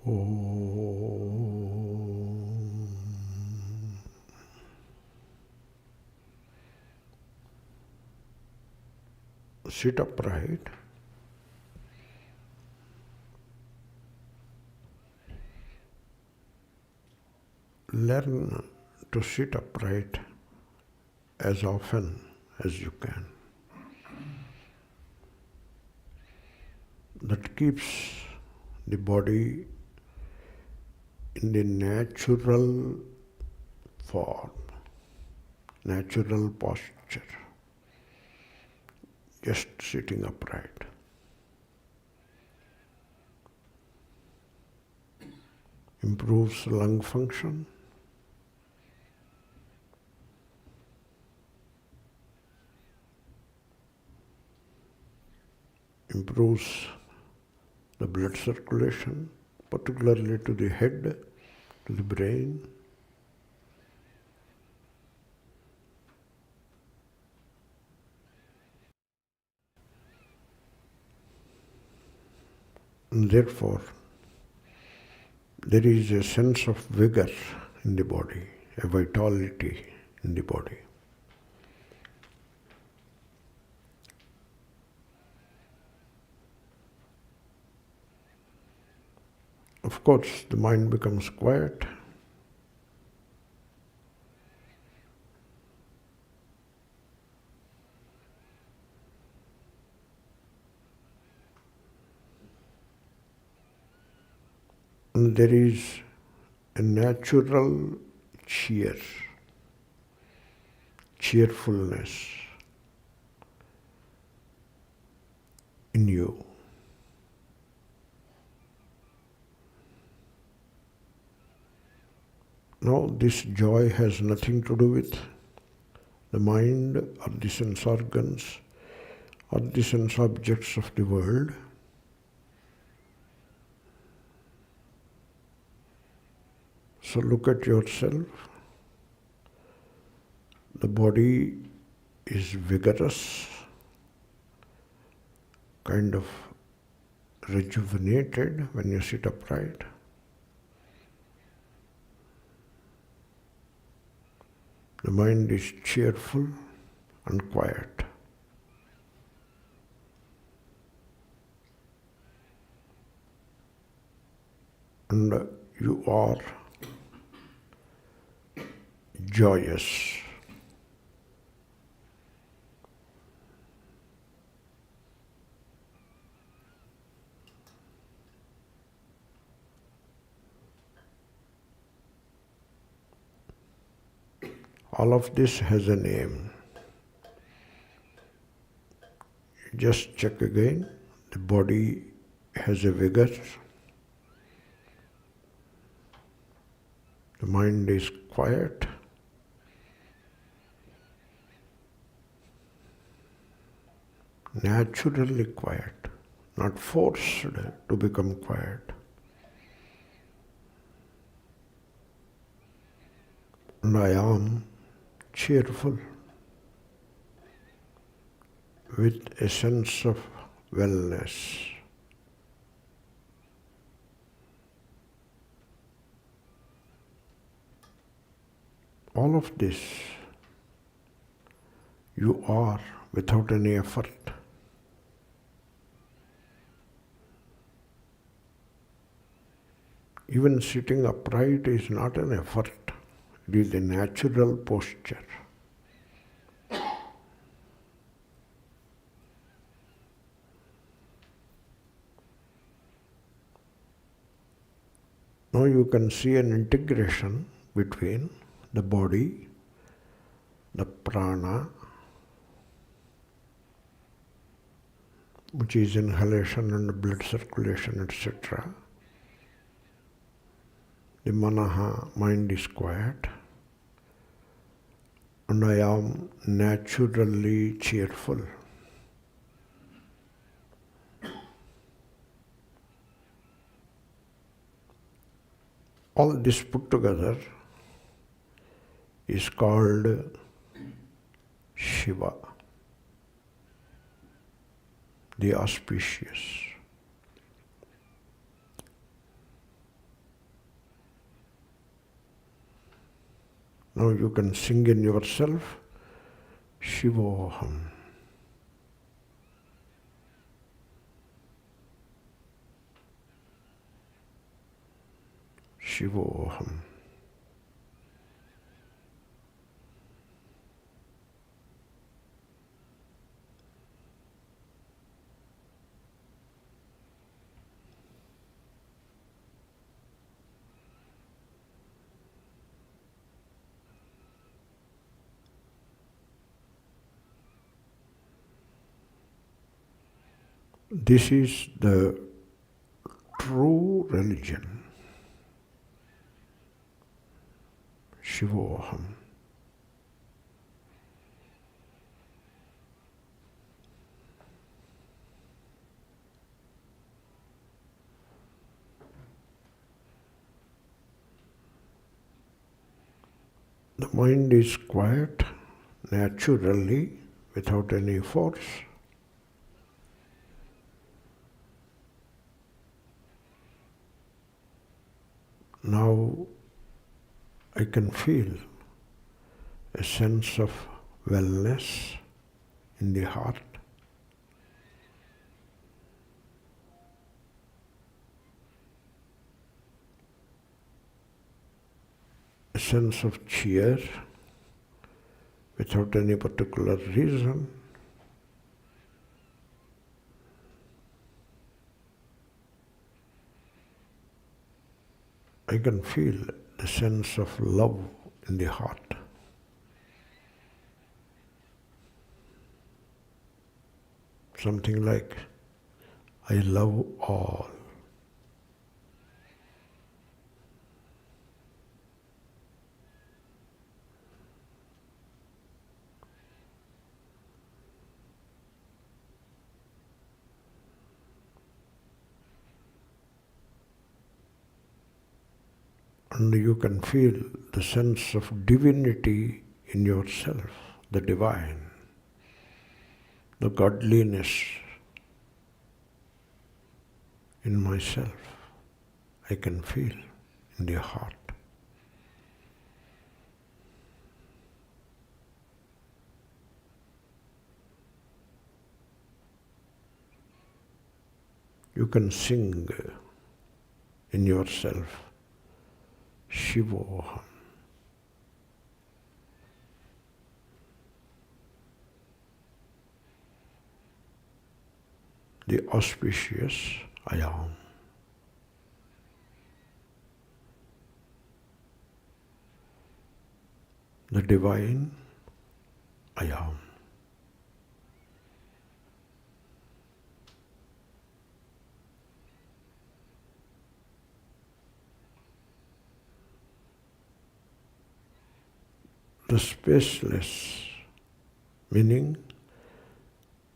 Om. Sit upright. Learn to sit upright as often as you can. That keeps the body in the natural form, natural posture, just sitting upright. Improves lung function, improves the blood circulation, particularly to the head, to the brain. And therefore, there is a sense of vigor in the body, a vitality in the body. Of course, the mind becomes quiet. And there is a natural cheerfulness in you. Now, this joy has nothing to do with the mind or the sense organs or the sense objects of the world. So look at yourself. The body is vigorous, kind of rejuvenated when you sit upright. The mind is cheerful and quiet. And you are joyous. All of this has a name. Just check again. The body has a vigor. The mind is quiet. Naturally quiet, not forced to become quiet. And I am cheerful with a sense of wellness. All of this you are without any effort. Even sitting upright is not an effort. It is a natural posture. Now you can see an integration between the body, the prana, which is inhalation and blood circulation, etc. The manaha, mind is quiet, and I am naturally cheerful. All this put together is called Shiva, the auspicious. Now you can sing in yourself, Shivoham. Shivoham. This is the true religion. Shivoham. The mind is quiet naturally without any force. Now I can feel a sense of wellness in the heart. A sense of cheer without any particular reason. I can feel the sense of love in the heart. Something like, I love all. And you can feel the sense of divinity in yourself, the divine, the godliness in myself. I can feel in the heart. You can sing in yourself, Shivoham. The auspicious I am. The divine I am. The spaceless, meaning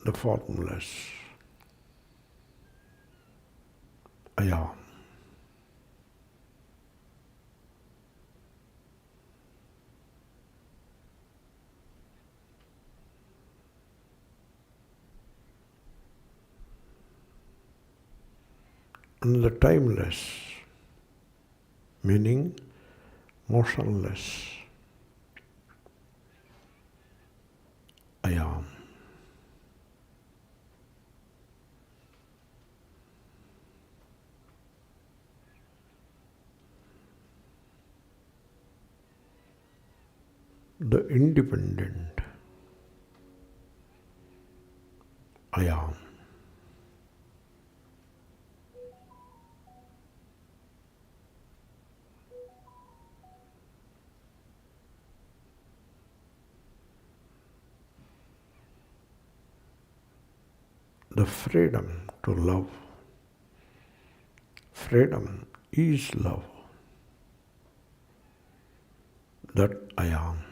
the formless, I am. And the timeless, meaning motionless, I am. The independent, I am. The freedom to love. Freedom is love. That I am.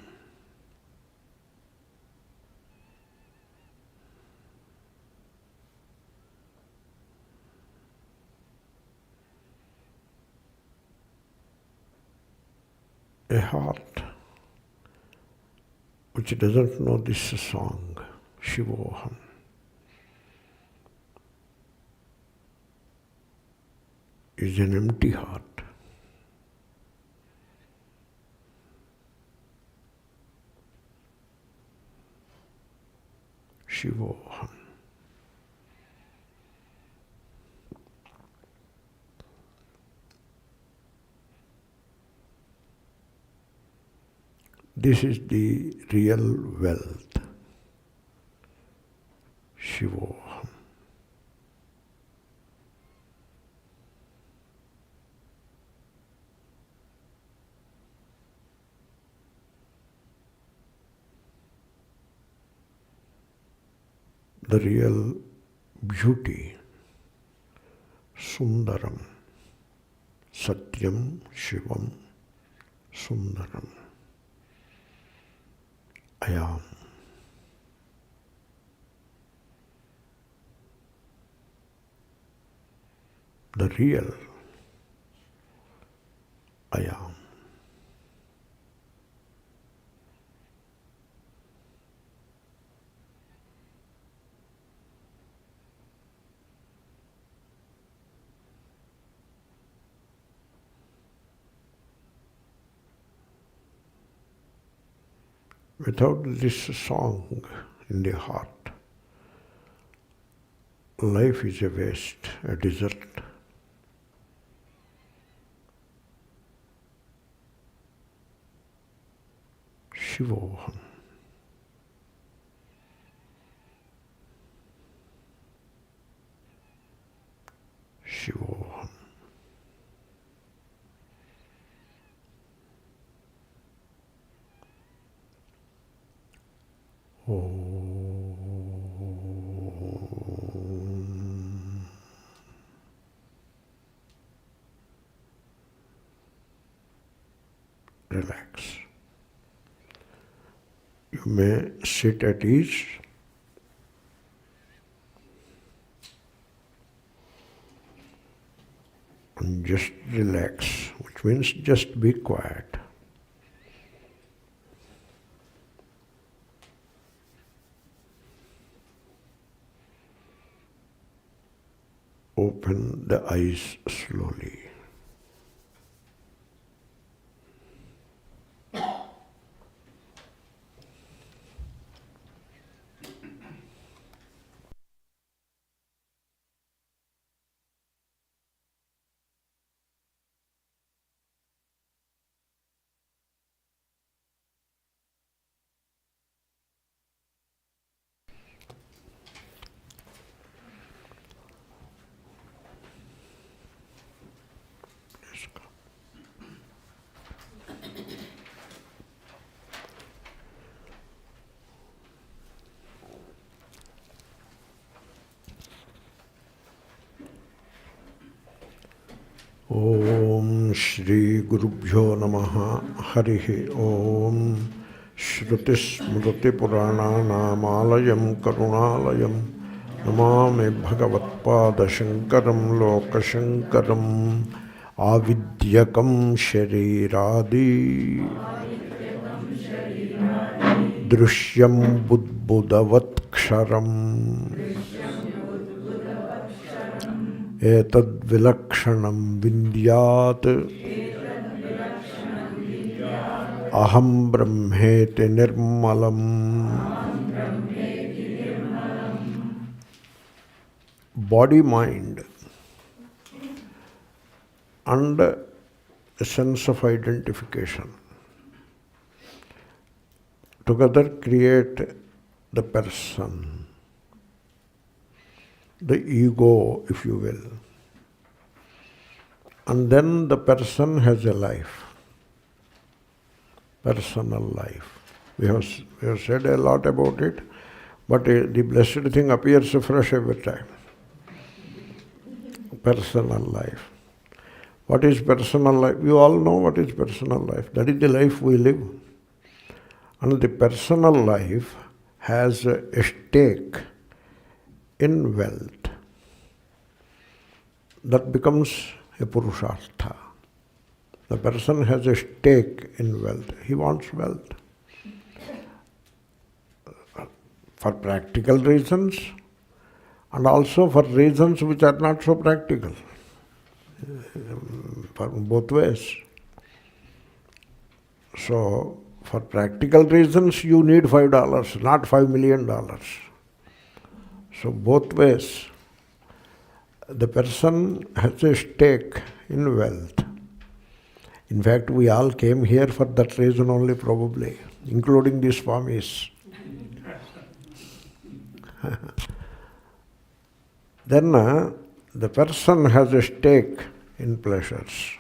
A heart which doesn't know this song, Shivoham, is an empty heart. Shivoham. This is the real wealth. Shivoham. The real beauty, Sundaram, Satyam, Shivam, Sundaram. I am. The real I am. Without this song in the heart, life is a waste, a desert. Shivoham. Shivoham. Relax. You may sit at ease. And just relax, which means just be quiet. Open the eyes slowly. Om Shri Gurubhyo Namaha Harihi Om Shrutis Smriti Purananam Alayam Karunalayam Namami Bhagavatpada Shankaram Lokashankaram āvidyakaṃ śarīrādi dṛśyaṃ budbudavatkṣaram etadvilakṣaṇaṃ vidyādahaṃ brahmeti nirmalam. Body, mind, and a sense of identification together create the person, the ego, if you will. And then the person has a life, personal life. We have said a lot about it, but the blessed thing appears fresh every time. Personal life. What is personal life? You all know what is personal life. That is the life we live. And the personal life has a stake in wealth. That becomes a purushartha. The person has a stake in wealth. He wants wealth. For practical reasons, and also for reasons which are not so practical. For both ways. So, for practical reasons, you need $5, not $5 million. So both ways, the person has a stake in wealth. In fact, we all came here for that reason only probably, including the Swamis. Then the person has a stake in pleasures,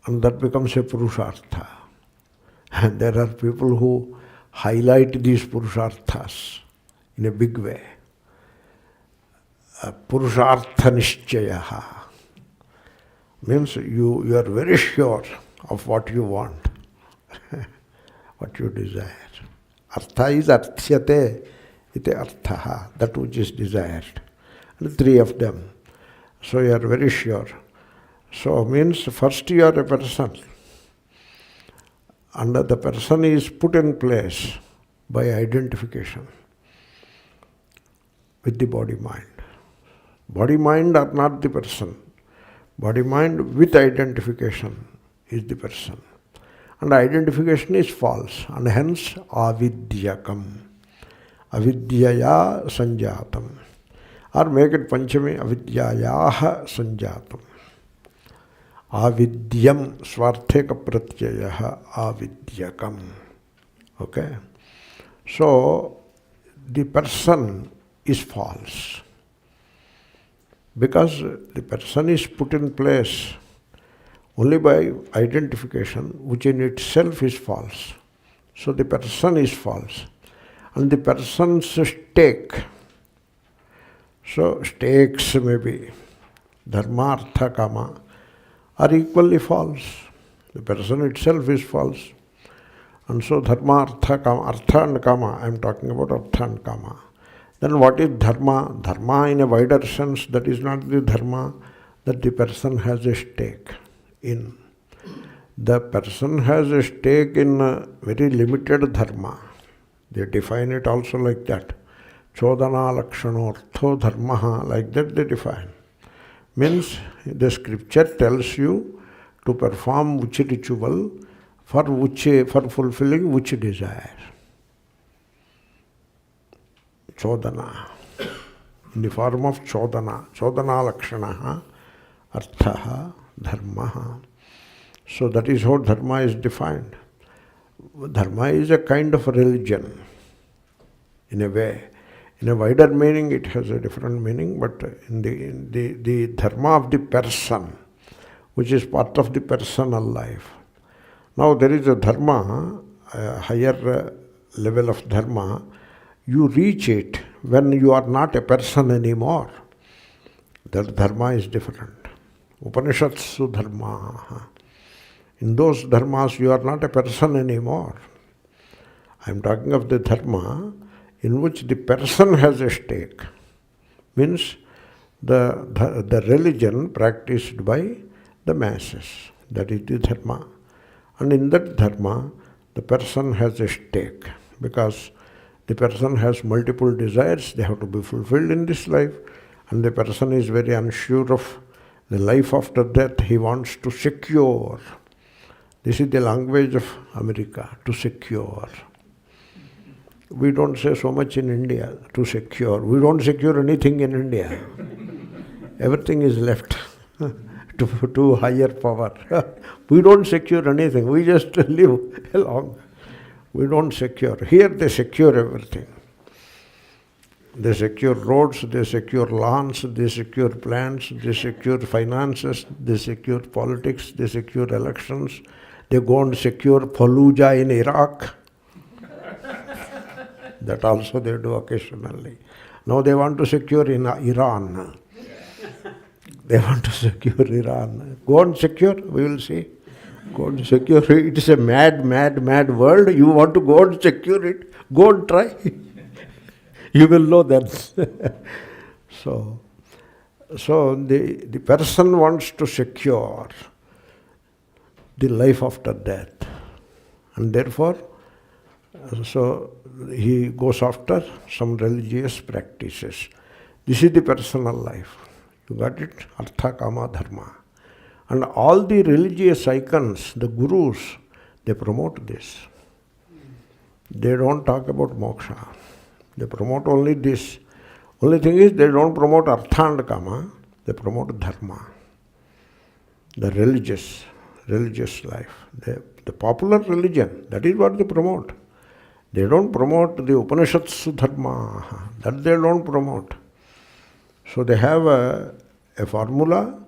and that becomes a purushartha. And there are people who highlight these purusharthas in a big way. Purushartha nishchayaha means you are very sure of what you want, what you desire. Artha is arthyate, ite arthaha, that which is desired. And three of them. So you are very sure. So means first you are a person, and the person is put in place by identification with the body-mind. Body-mind are not the person. Body-mind with identification is the person. And identification is false, and hence āvidyakaṃ. Avidyaya sanjatam. Or make it Panchami, avidyayaha sanjatam. Āvidyam swartheka pratyayaha āvidyakaṃ. Okay? So, the person is false. Because the person is put in place only by identification, which in itself is false. So the person is false. And the person's stake, so stakes may be dharma, artha, kama, are equally false. The person itself is false. And so dharma, artha and kama, I am talking about artha and kama. Then what is dharma? Dharma in a wider sense, that is not the dharma that the person has a stake in. The person has a stake in a very limited dharma. They define it also like that. Chodana lakshanortho dharmaha, like that they define. Means the scripture tells you to perform which ritual for fulfilling which desire. Chodana, in the form of chodana. Chodana lakshanaha, arthaha, dharmaha. So that is how dharma is defined. Dharma is a kind of religion, in a way. In a wider meaning, it has a different meaning, but in the dharma of the person, which is part of the personal life. Now there is a dharma, a higher level of dharma. You reach it when you are not a person anymore. That dharma is different. Upanishatsu dharma. In those dharmas, you are not a person anymore. I am talking of the dharma in which the person has a stake. Means the religion practiced by the masses. That is the dharma. And in that dharma, the person has a stake. Because the person has multiple desires, they have to be fulfilled in this life, and the person is very unsure of the life after death. He wants to secure. This is the language of America, to secure. We don't say so much in India, to secure. We don't secure anything in India. Everything is left to higher power. We don't secure anything, we just live along. We don't secure. Here they secure everything. They secure roads, they secure lawns, they secure plants, they secure finances, they secure politics, they secure elections. They go and secure Fallujah in Iraq. That also they do occasionally. Now they want to secure in Iran. They want to secure Iran. Go and secure, we will see. Go and secure it. It is a mad world. You want to go and secure it? Go and try. You will know that. So the person wants to secure the life after death. And therefore, so he goes after some religious practices. This is the personal life. You got it? Artha, kama, dharma. And all the religious icons, the gurus, they promote this. They don't talk about moksha. They promote only this. Only thing is they don't promote artha and kama, they promote dharma, the religious life. The popular religion, that is what they promote. They don't promote the Upanishads dharma, that they don't promote. So they have a formula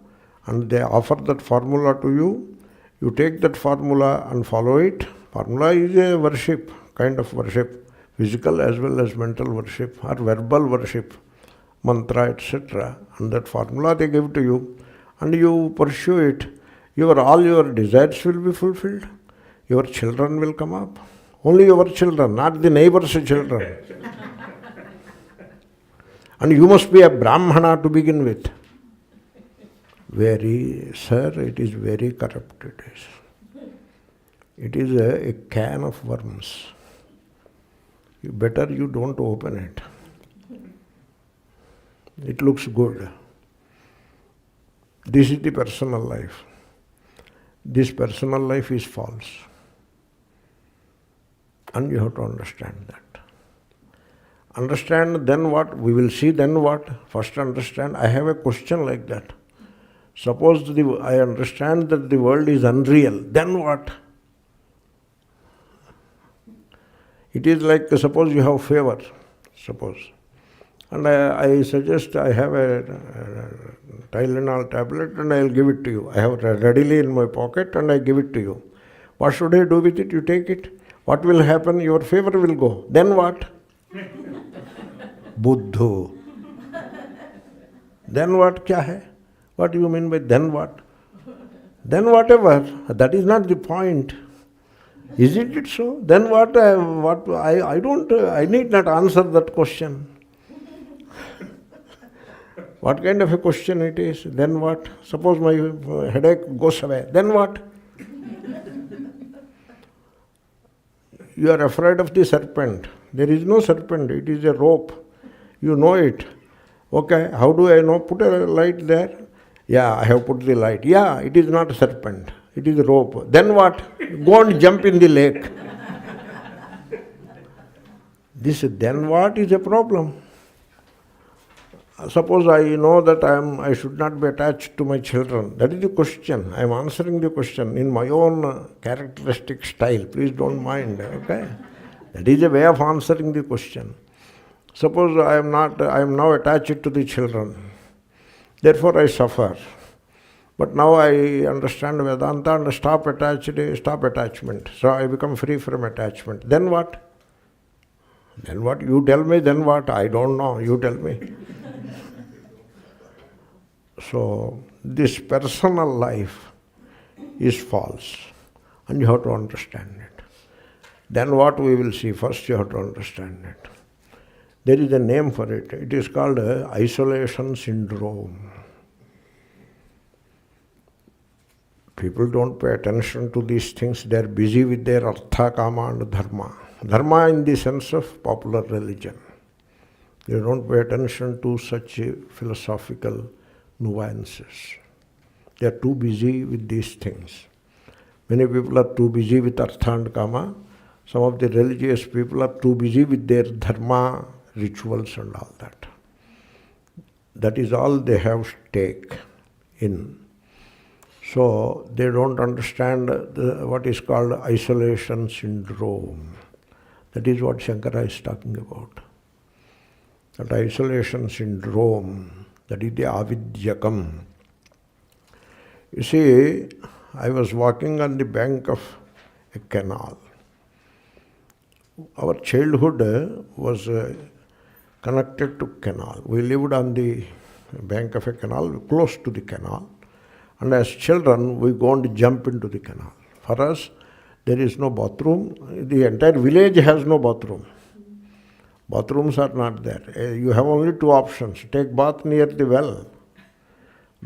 and they offer that formula to you. You take that formula and follow it. Formula is a worship, kind of worship, physical as well as mental worship or verbal worship, mantra, etc. And that formula they give to you and you pursue it. All your desires will be fulfilled. Your children will come up. Only your children, not the neighbor's children. And you must be a brahmana to begin with. Sir, it is very corrupt. It is a can of worms. Better you don't open it. It looks good. This is the personal life. This personal life is false. And you have to understand that. Understand, then what? We will see then what. First understand. I have a question like that. Suppose I understand that the world is unreal, then what? It is like, suppose you have fever, suppose. And I suggest I have a Tylenol tablet and I will give it to you. I have it readily in my pocket and I give it to you. What should I do with it? You take it. What will happen? Your fever will go. Then what? Buddhu. Then what? Kya hai? What do you mean by then what? Then whatever. That is not the point. Isn't it so? Then what? I need not answer that question. What kind of a question it is? Then what? Suppose my headache goes away. Then what? You are afraid of the serpent. There is no serpent. It is a rope. You know it. Okay, how do I know? Put a light there. Yeah, I have put the light. Yeah, it is not a serpent. It is a rope. Then what? Go and jump in the lake. This then what is a problem? Suppose I know that I should not be attached to my children. That is the question. I am answering the question in my own characteristic style. Please don't mind. Okay? That is a way of answering the question. Suppose I am now attached to the children. Therefore I suffer. But now I understand Vedanta and stop attachment. So I become free from attachment. Then what? Then what? You tell me, then what? I don't know. You tell me. So this personal life is false. And you have to understand it. Then what we will see? First you have to understand it. There is a name for it. It is called isolation syndrome. People don't pay attention to these things. They are busy with their artha, kama and dharma. Dharma in the sense of popular religion. They don't pay attention to such philosophical nuances. They are too busy with these things. Many people are too busy with artha and kama. Some of the religious people are too busy with their dharma, rituals and all that. That is all they have stake in. So they don't understand what is called isolation syndrome. That is what Shankara is talking about. That isolation syndrome, that is the āvidyakaṃ. You see, I was walking on the bank of a canal. Our childhood was connected to canal. We lived on the bank of a canal, close to the canal. And as children, we go and jump into the canal. For us, there is no bathroom. The entire village has no bathroom. Bathrooms are not there. You have only two options. Take bath near the well.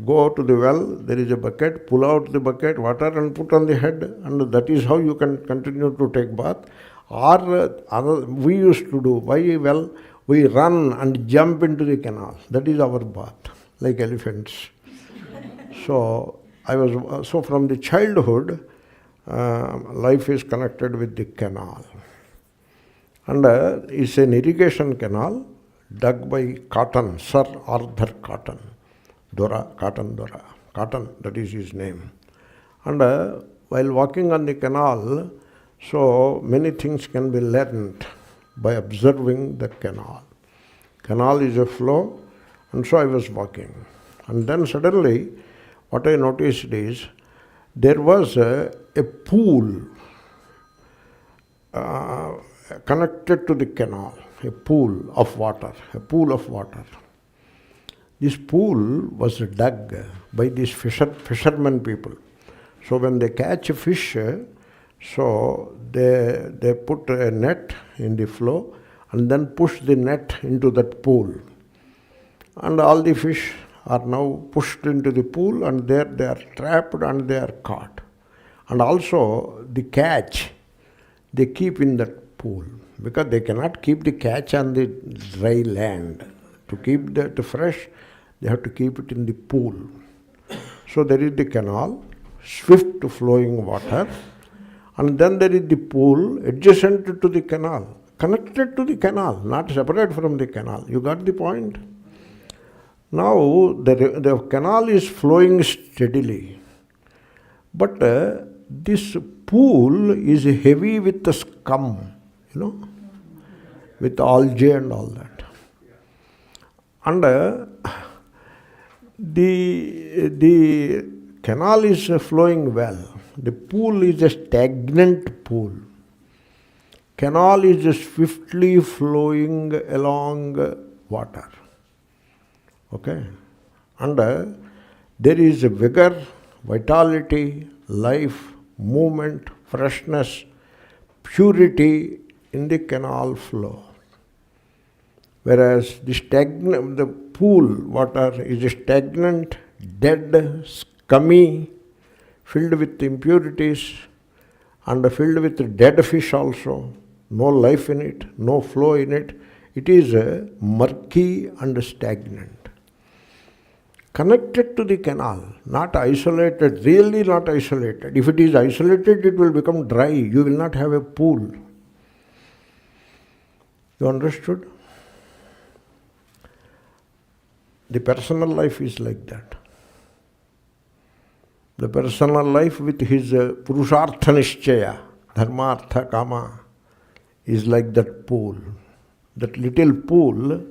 Go to the well, there is a bucket, pull out the bucket, water and put on the head, and that is how you can continue to take bath. Or we used to do, by well, we run and jump into the canal. That is our bath, like elephants. So from the childhood, life is connected with the canal. And it's an irrigation canal dug by Cotton, Sir Arthur Cotton. Cotton, that is his name. And while walking on the canal, so many things can be learned by observing the canal. Canal is a flow, and so I was walking. And then suddenly, what I noticed is, there was a pool connected to the canal, a pool of water. This pool was dug by these fishermen people. So when they catch a fish, so they put a net in the flow and then push the net into that pool. And all the fish are now pushed into the pool, and there they are trapped and they are caught. And also the catch they keep in that pool, because they cannot keep the catch on the dry land. To keep that fresh, they have to keep it in the pool. So there is the canal, swift flowing water, and then there is the pool adjacent to the canal, connected to the canal, not separate from the canal. You got the point? Now the canal is flowing steadily, but this pool is heavy with the scum, with algae and all that. And the canal is flowing well. The pool is a stagnant pool. Canal is swiftly flowing along water. Okay? And there is a vigor, vitality, life, movement, freshness, purity in the canal flow. Whereas the pool water is stagnant, dead, scummy, filled with impurities, and filled with dead fish also. No life in it, no flow in it. It is murky and stagnant. Connected to the canal, not isolated, really not isolated. If it is isolated, it will become dry. You will not have a pool. You understood? The personal life is like that. The personal life with his purushartha nishchaya, dharma, artha, kama, is like that pool. That little pool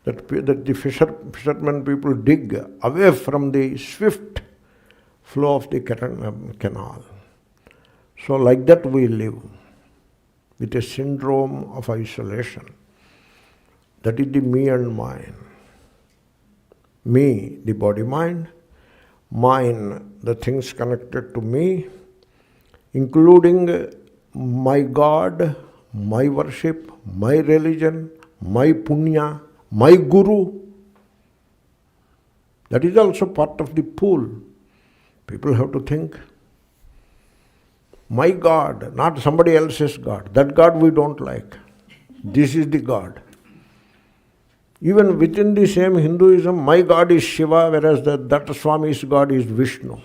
that the fishermen people dig away from the swift flow of the canal. So like that we live, with a syndrome of isolation. That is the me and mine. Me, the body-mind. Mine, the things connected to me, including my God, my worship, my religion, my punya, my guru. That is also part of the pool. People have to think. My God, not somebody else's God. That God we don't like. This is the God. Even within the same Hinduism, my God is Shiva, whereas that Swami's God is Vishnu.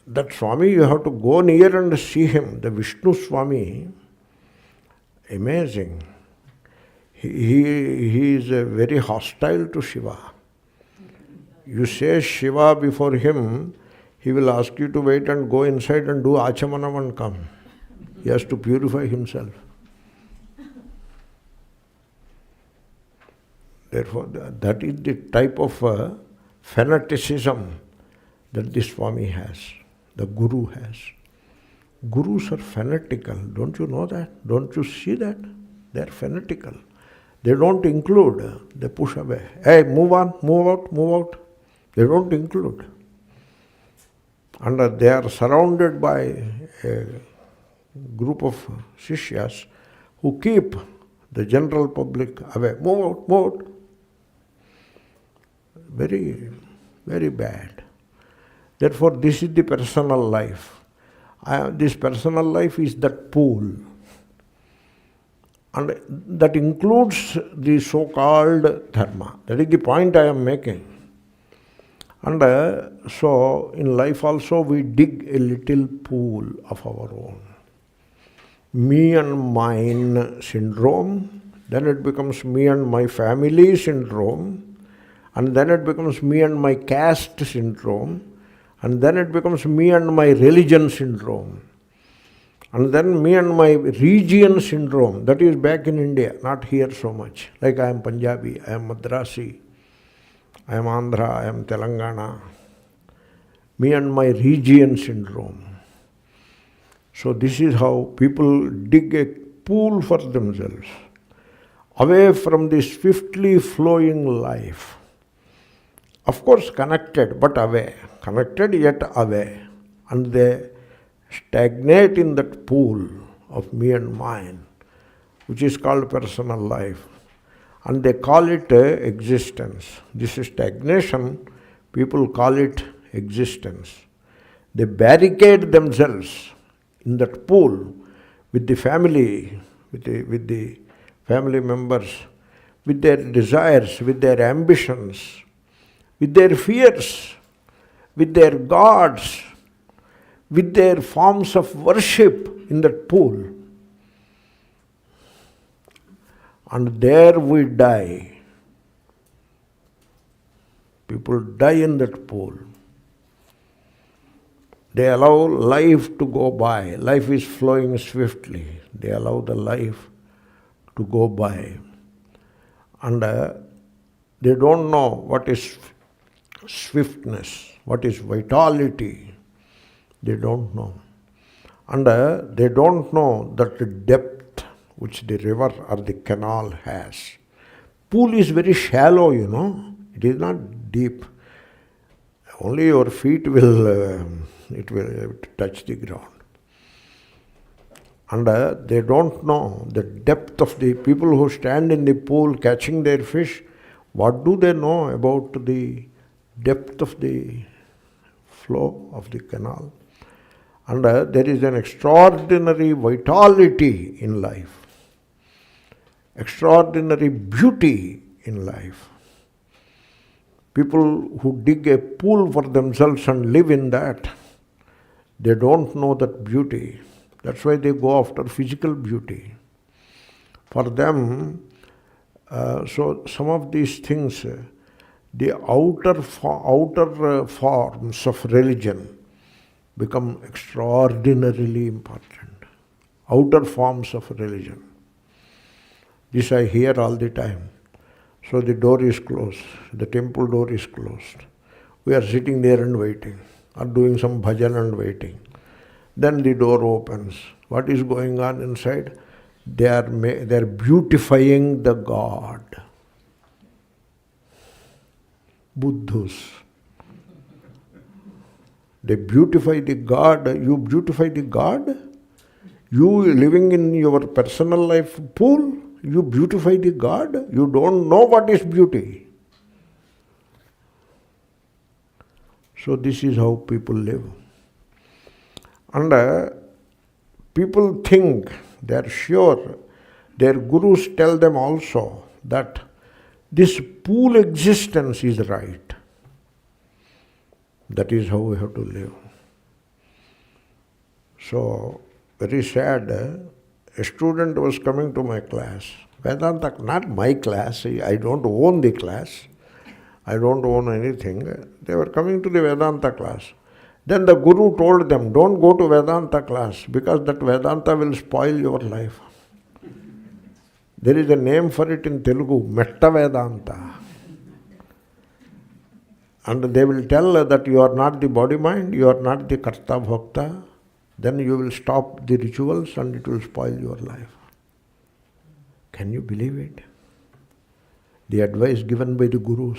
That Swami, you have to go near and see him. The Vishnu Swami, amazing. He is very hostile to Shiva. You say Shiva before him, he will ask you to wait and go inside and do achamanam and come. He has to purify himself. Therefore, that is the type of fanaticism that the Swami has, the Guru has. Gurus are fanatical. Don't you know that? Don't you see that? They are fanatical. They don't include, they push away. Hey, move on, move out, move out. They don't include. And they are surrounded by a group of shishyas who keep the general public away. Move out, move out. Very, very bad. Therefore, this is the personal life. This personal life is that pool. And that includes the so-called dharma. That is the point I am making. And so, in life also we dig a little pool of our own. me and mine syndrome, then it becomes me and my family syndrome, and then it becomes me and my caste syndrome, and then it becomes me and my religion syndrome, and then me and my region syndrome. That is back in India, not here so much. Like I am Punjabi, I am Madrasi, I am Andhra, I am Telangana. Me and my region syndrome. So this is how people dig a pool for themselves, away from the swiftly flowing life. Of course connected, but away. Connected yet away. And they stagnate in that pool of me and mine, which is called personal life. And they call it existence. This is stagnation, people call it existence. They barricade themselves in that pool with the family, with the family members, with their desires, with their ambitions, with their fears, with their gods, with their forms of worship in that pool. And there we die. People die in that pool. They allow life to go by. Life is flowing swiftly. They allow the life to go by. And they don't know what is swiftness, what is vitality. They don't know. And they don't know that the depth which the river or the canal has. Pool is very shallow, It is not deep. Only your feet will... it will touch the ground. And they don't know the depth of the people who stand in the pool catching their fish. What do they know about the depth of the flow of the canal? And there is an extraordinary vitality in life, extraordinary beauty in life. People who dig a pool for themselves and live in that, they don't know that beauty. That's why they go after physical beauty. For them, so some of these things, the outer forms of religion become extraordinarily important. Outer forms of religion. This I hear all the time. So the door is closed. The temple door is closed. We are sitting there and waiting, or doing some bhajan and waiting. Then the door opens. What is going on inside? They are beautifying the God. Buddhas. They beautify the God. You beautify the God? You living in your personal life pool? You beautify the God? You don't know what is beauty. So this is how people live. And people think, they are sure, their gurus tell them also that this pool existence is right. That is how we have to live. So, very sad, a student was coming to my class. Vedanta, not my class, I don't own the class. I don't own anything. They were coming to the Vedanta class. Then the Guru told them, don't go to Vedanta class because that Vedanta will spoil your life. There is a name for it in Telugu, Metta Vedanta. And they will tell that you are not the body-mind, you are not the karta-bhokta. Then you will stop the rituals and it will spoil your life. Can you believe it? The advice given by the Gurus.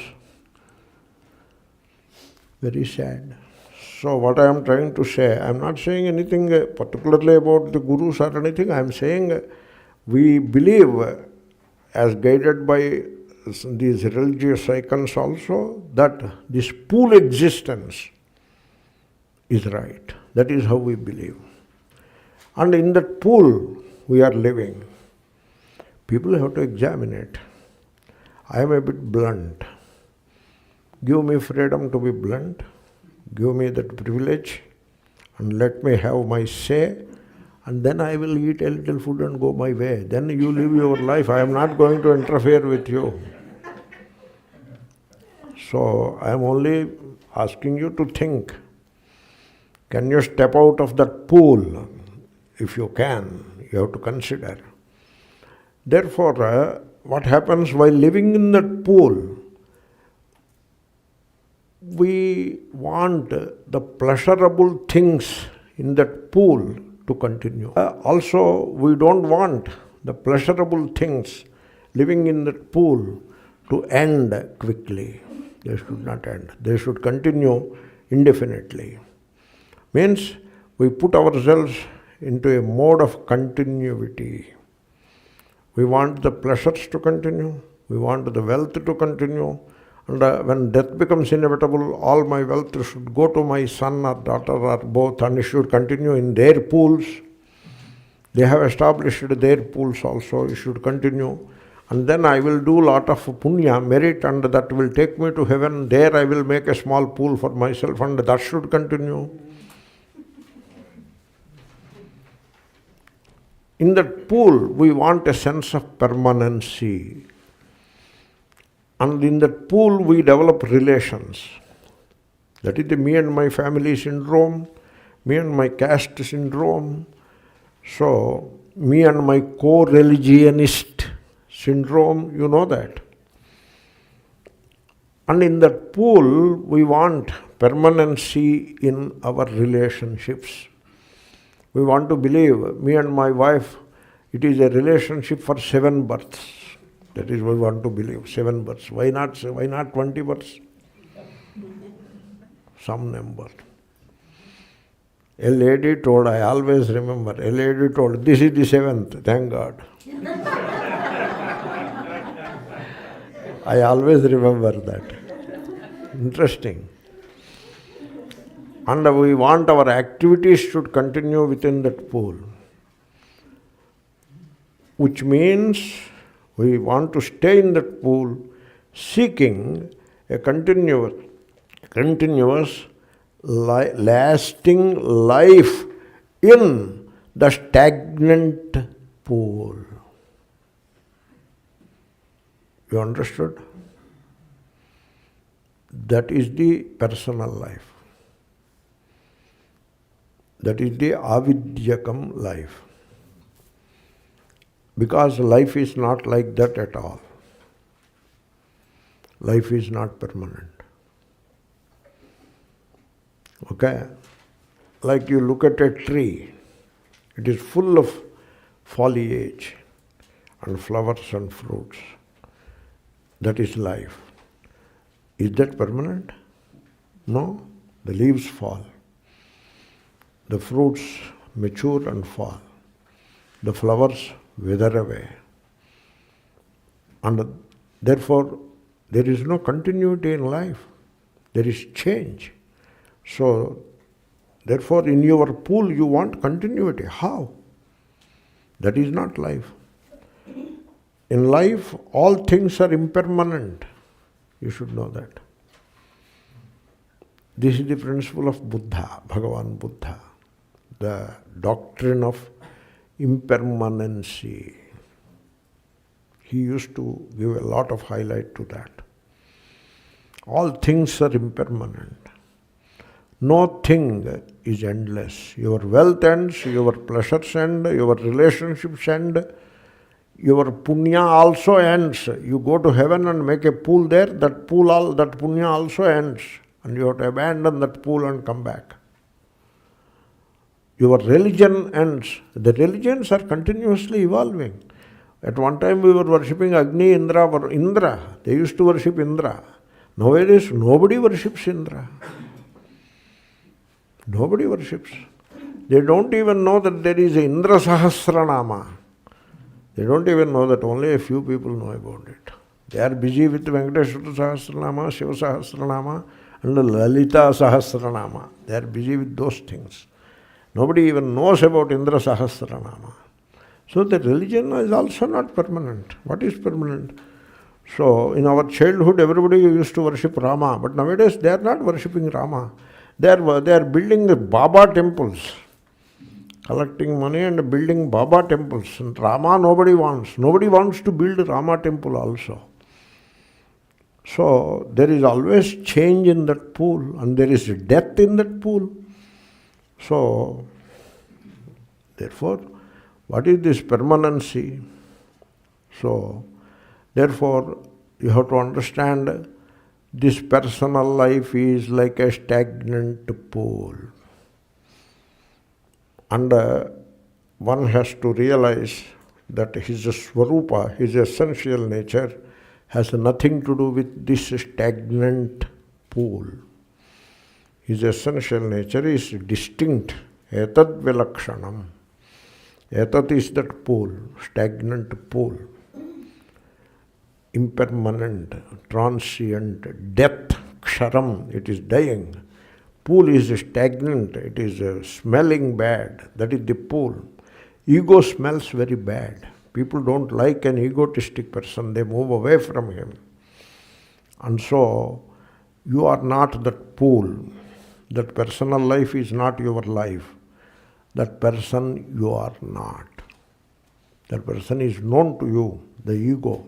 Very sad. So what I am trying to say, I am not saying anything particularly about the Gurus or anything. I am saying we believe, as guided by these religious icons also, that this pool existence is right. That is how we believe. And in that pool we are living. People have to examine it. I am a bit blunt. Give me freedom to be blunt. Give me that privilege and let me have my say and then I will eat a little food and go my way. Then you live your life. I am not going to interfere with you. So I am only asking you to think. Can you step out of that pool? If you can, you have to consider. Therefore, what happens while living in that pool? We want the pleasurable things in that pool to continue. Also, we don't want the pleasurable things living in that pool to end quickly. They should not end. They should continue indefinitely. Means we put ourselves into a mode of continuity. We want the pleasures to continue. We want the wealth to continue. And when death becomes inevitable, all my wealth should go to my son or daughter or both, and it should continue in their pools. They have established their pools also, it should continue. And then I will do a lot of punya, merit, and that will take me to heaven. There I will make a small pool for myself, and that should continue. In that pool, we want a sense of permanency. And in that pool, we develop relations. That is the me and my family syndrome, me and my caste syndrome. So, me and my co-religionist syndrome, you know that. And in that pool, we want permanency in our relationships. We want to believe, me and my wife, it is a relationship for 7 births. That is what we want to believe, 7 births. Why not 20 births? Some number. A lady told, I always remember, a lady told, this is the 7th, thank God. I always remember that. Interesting. And we want our activities should continue within that pool. Which means we want to stay in that pool seeking a continuous lasting life in the stagnant pool. You understood? That is the personal life. That is the āvidyakaṃ life. Because life is not like that at all. Life is not permanent. Okay? Like you look at a tree, it is full of foliage and flowers and fruits. That is life. Is that permanent? No. The leaves fall. The fruits mature and fall. The flowers wither away. And therefore, there is no continuity in life. There is change. So, therefore, in your pool, you want continuity. How? That is not life. In life, all things are impermanent. You should know that. This is the principle of Buddha, Bhagavan Buddha, the doctrine of impermanency. He used to give a lot of highlight to that. All things are impermanent. No thing is endless. Your wealth ends, your pleasures end, your relationships end, your punya also ends. You go to heaven and make a pool there, that punya also ends. And you have to abandon that pool and come back. Your religion ends. The religions are continuously evolving. At one time we were worshipping Agni, Indra. They used to worship Indra. Nowadays nobody worships Indra. Nobody worships. They don't even know that there is a Indra Sahasranama. They don't even know that. Only a few people know about it. They are busy with Venkateshwara Sahasranama, Shiva Sahasranama, and Lalita Sahasranama. They are busy with those things. Nobody even knows about Indra Sahasranama. So the religion is also not permanent. What is permanent? So in our childhood, everybody used to worship Rama, but nowadays they are not worshipping Rama. They are building Baba temples. collecting money and building Baba temples. And Rama nobody wants. Nobody wants to build Rama temple also. So there is always change in that pool, and there is death in that pool. So, therefore, what is this permanency? So, therefore, you have to understand this personal life is like a stagnant pool. And one has to realize that his swarupa, his essential nature, has nothing to do with this stagnant pool. His essential nature is distinct, etadvilakṣaṇaṃ. Etat is that pool, stagnant pool. Impermanent, transient, death, ksharam, it is dying. Pool is stagnant, it is smelling bad, that is the pool. Ego smells very bad. People don't like an egotistic person, they move away from him. And so, you are not that pool. That personal life is not your life. That person you are not. That person is known to you, the ego.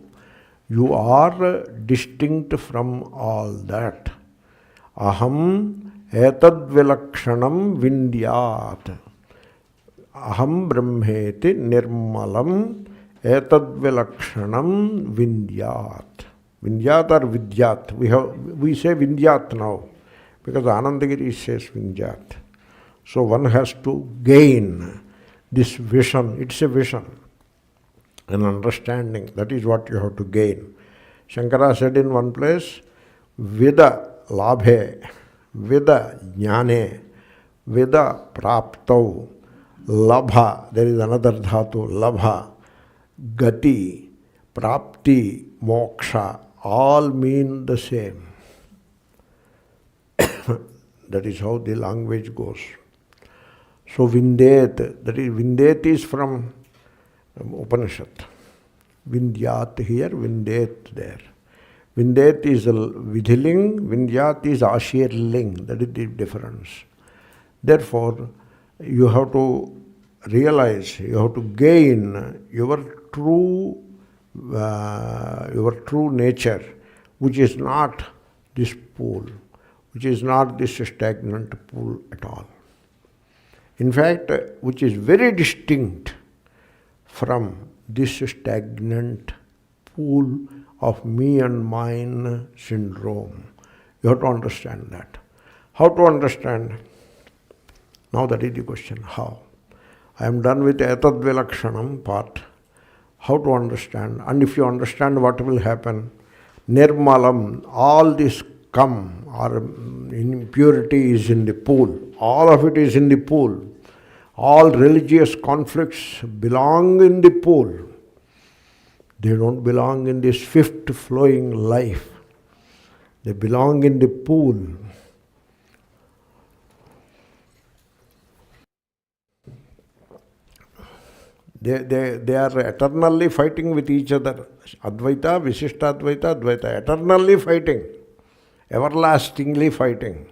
You are distinct from all that. Aham etadvilakṣaṇaṃ vidyāt. Aham brahmeti nirmalam etadvilakṣaṇaṃ vidyāt. Vidyāt or vidyāt. We say vidyāt now, because Anandagiri says vidyāt. So one has to gain this vision. It's a vision, an understanding. That is what you have to gain. Shankara said in one place, Vida labhe, Vida jnane, Vida praptau, labha, there is another dhatu, labha, gati, prapti, moksha, all mean the same. That is how the language goes. So Vindet, that is, Vindet is from Upanishad. Vidyāt here, Vindet there. Vindet is Vidhiling, Vidyāt is Ashirling. That is the difference. Therefore, you have to realize, you have to gain your true nature, which is not this pool, which is not this stagnant pool at all. In fact, which is very distinct from this stagnant pool of me and mine syndrome. You have to understand that. How to understand? Now that is the question. How? I am done with etadvilakṣaṇaṃ part. How to understand? And if you understand what will happen, nirmalam, all this or impurity is in the pool. All of it is in the pool. All religious conflicts belong in the pool. They don't belong in this swift flowing life. They belong in the pool. They are eternally fighting with each other. Advaita, Visishtadvaita, Advaita, eternally fighting. Everlastingly fighting.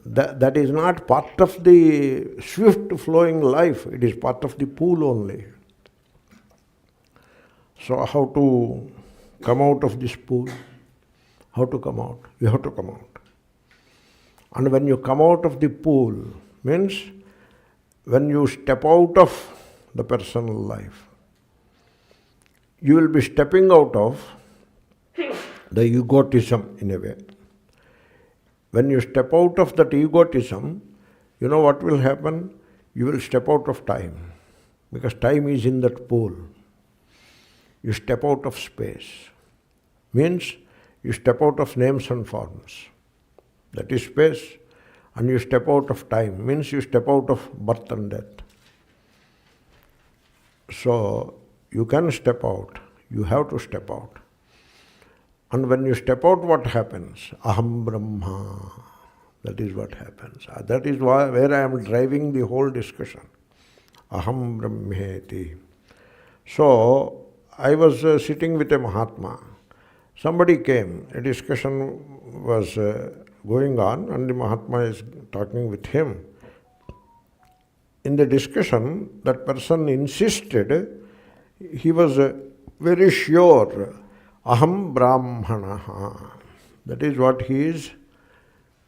That is not part of the swift flowing life, it is part of the pool only. So how to come out of this pool? How to come out? You have to come out. And when you come out of the pool, means when you step out of the personal life, you will be stepping out of the egotism in a way. When you step out of that egotism, you know what will happen? You will step out of time, because time is in that pool. You step out of space. Means you step out of names and forms. That is space. And you step out of time. Means you step out of birth and death. So you can step out. You have to step out. And when you step out, what happens? Aham Brahma. That is what happens. That is where I am driving the whole discussion. Aham Brahmeti. So, I was sitting with a Mahatma. Somebody came. A discussion was going on, and the Mahatma is talking with him. in the discussion, that person insisted, he was very sure, aham brahmanaha. That is what he is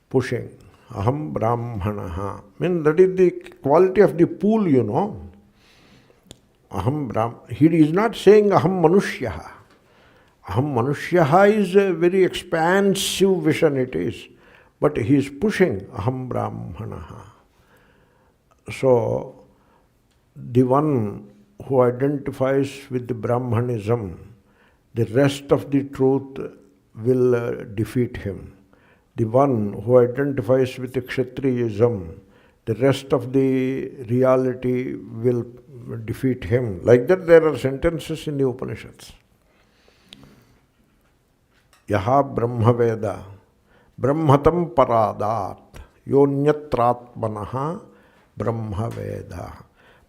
pushing. Aham brahmanaha. Means that is the quality of the pool, you know. Aham Brahm. He is not saying aham manushyaha. Aham manushyaha is a very expansive vision it is. But he is pushing aham brahmanaha. So, the one who identifies with the Brahmanism, the rest of the truth will defeat him. The one who identifies with the Kshatriyism, the rest of the reality will defeat him. Like that there are sentences in the Upanishads. Yaha Brahmaveda, Brahmatam Paradat, Yonyatratmanaha Brahmaveda.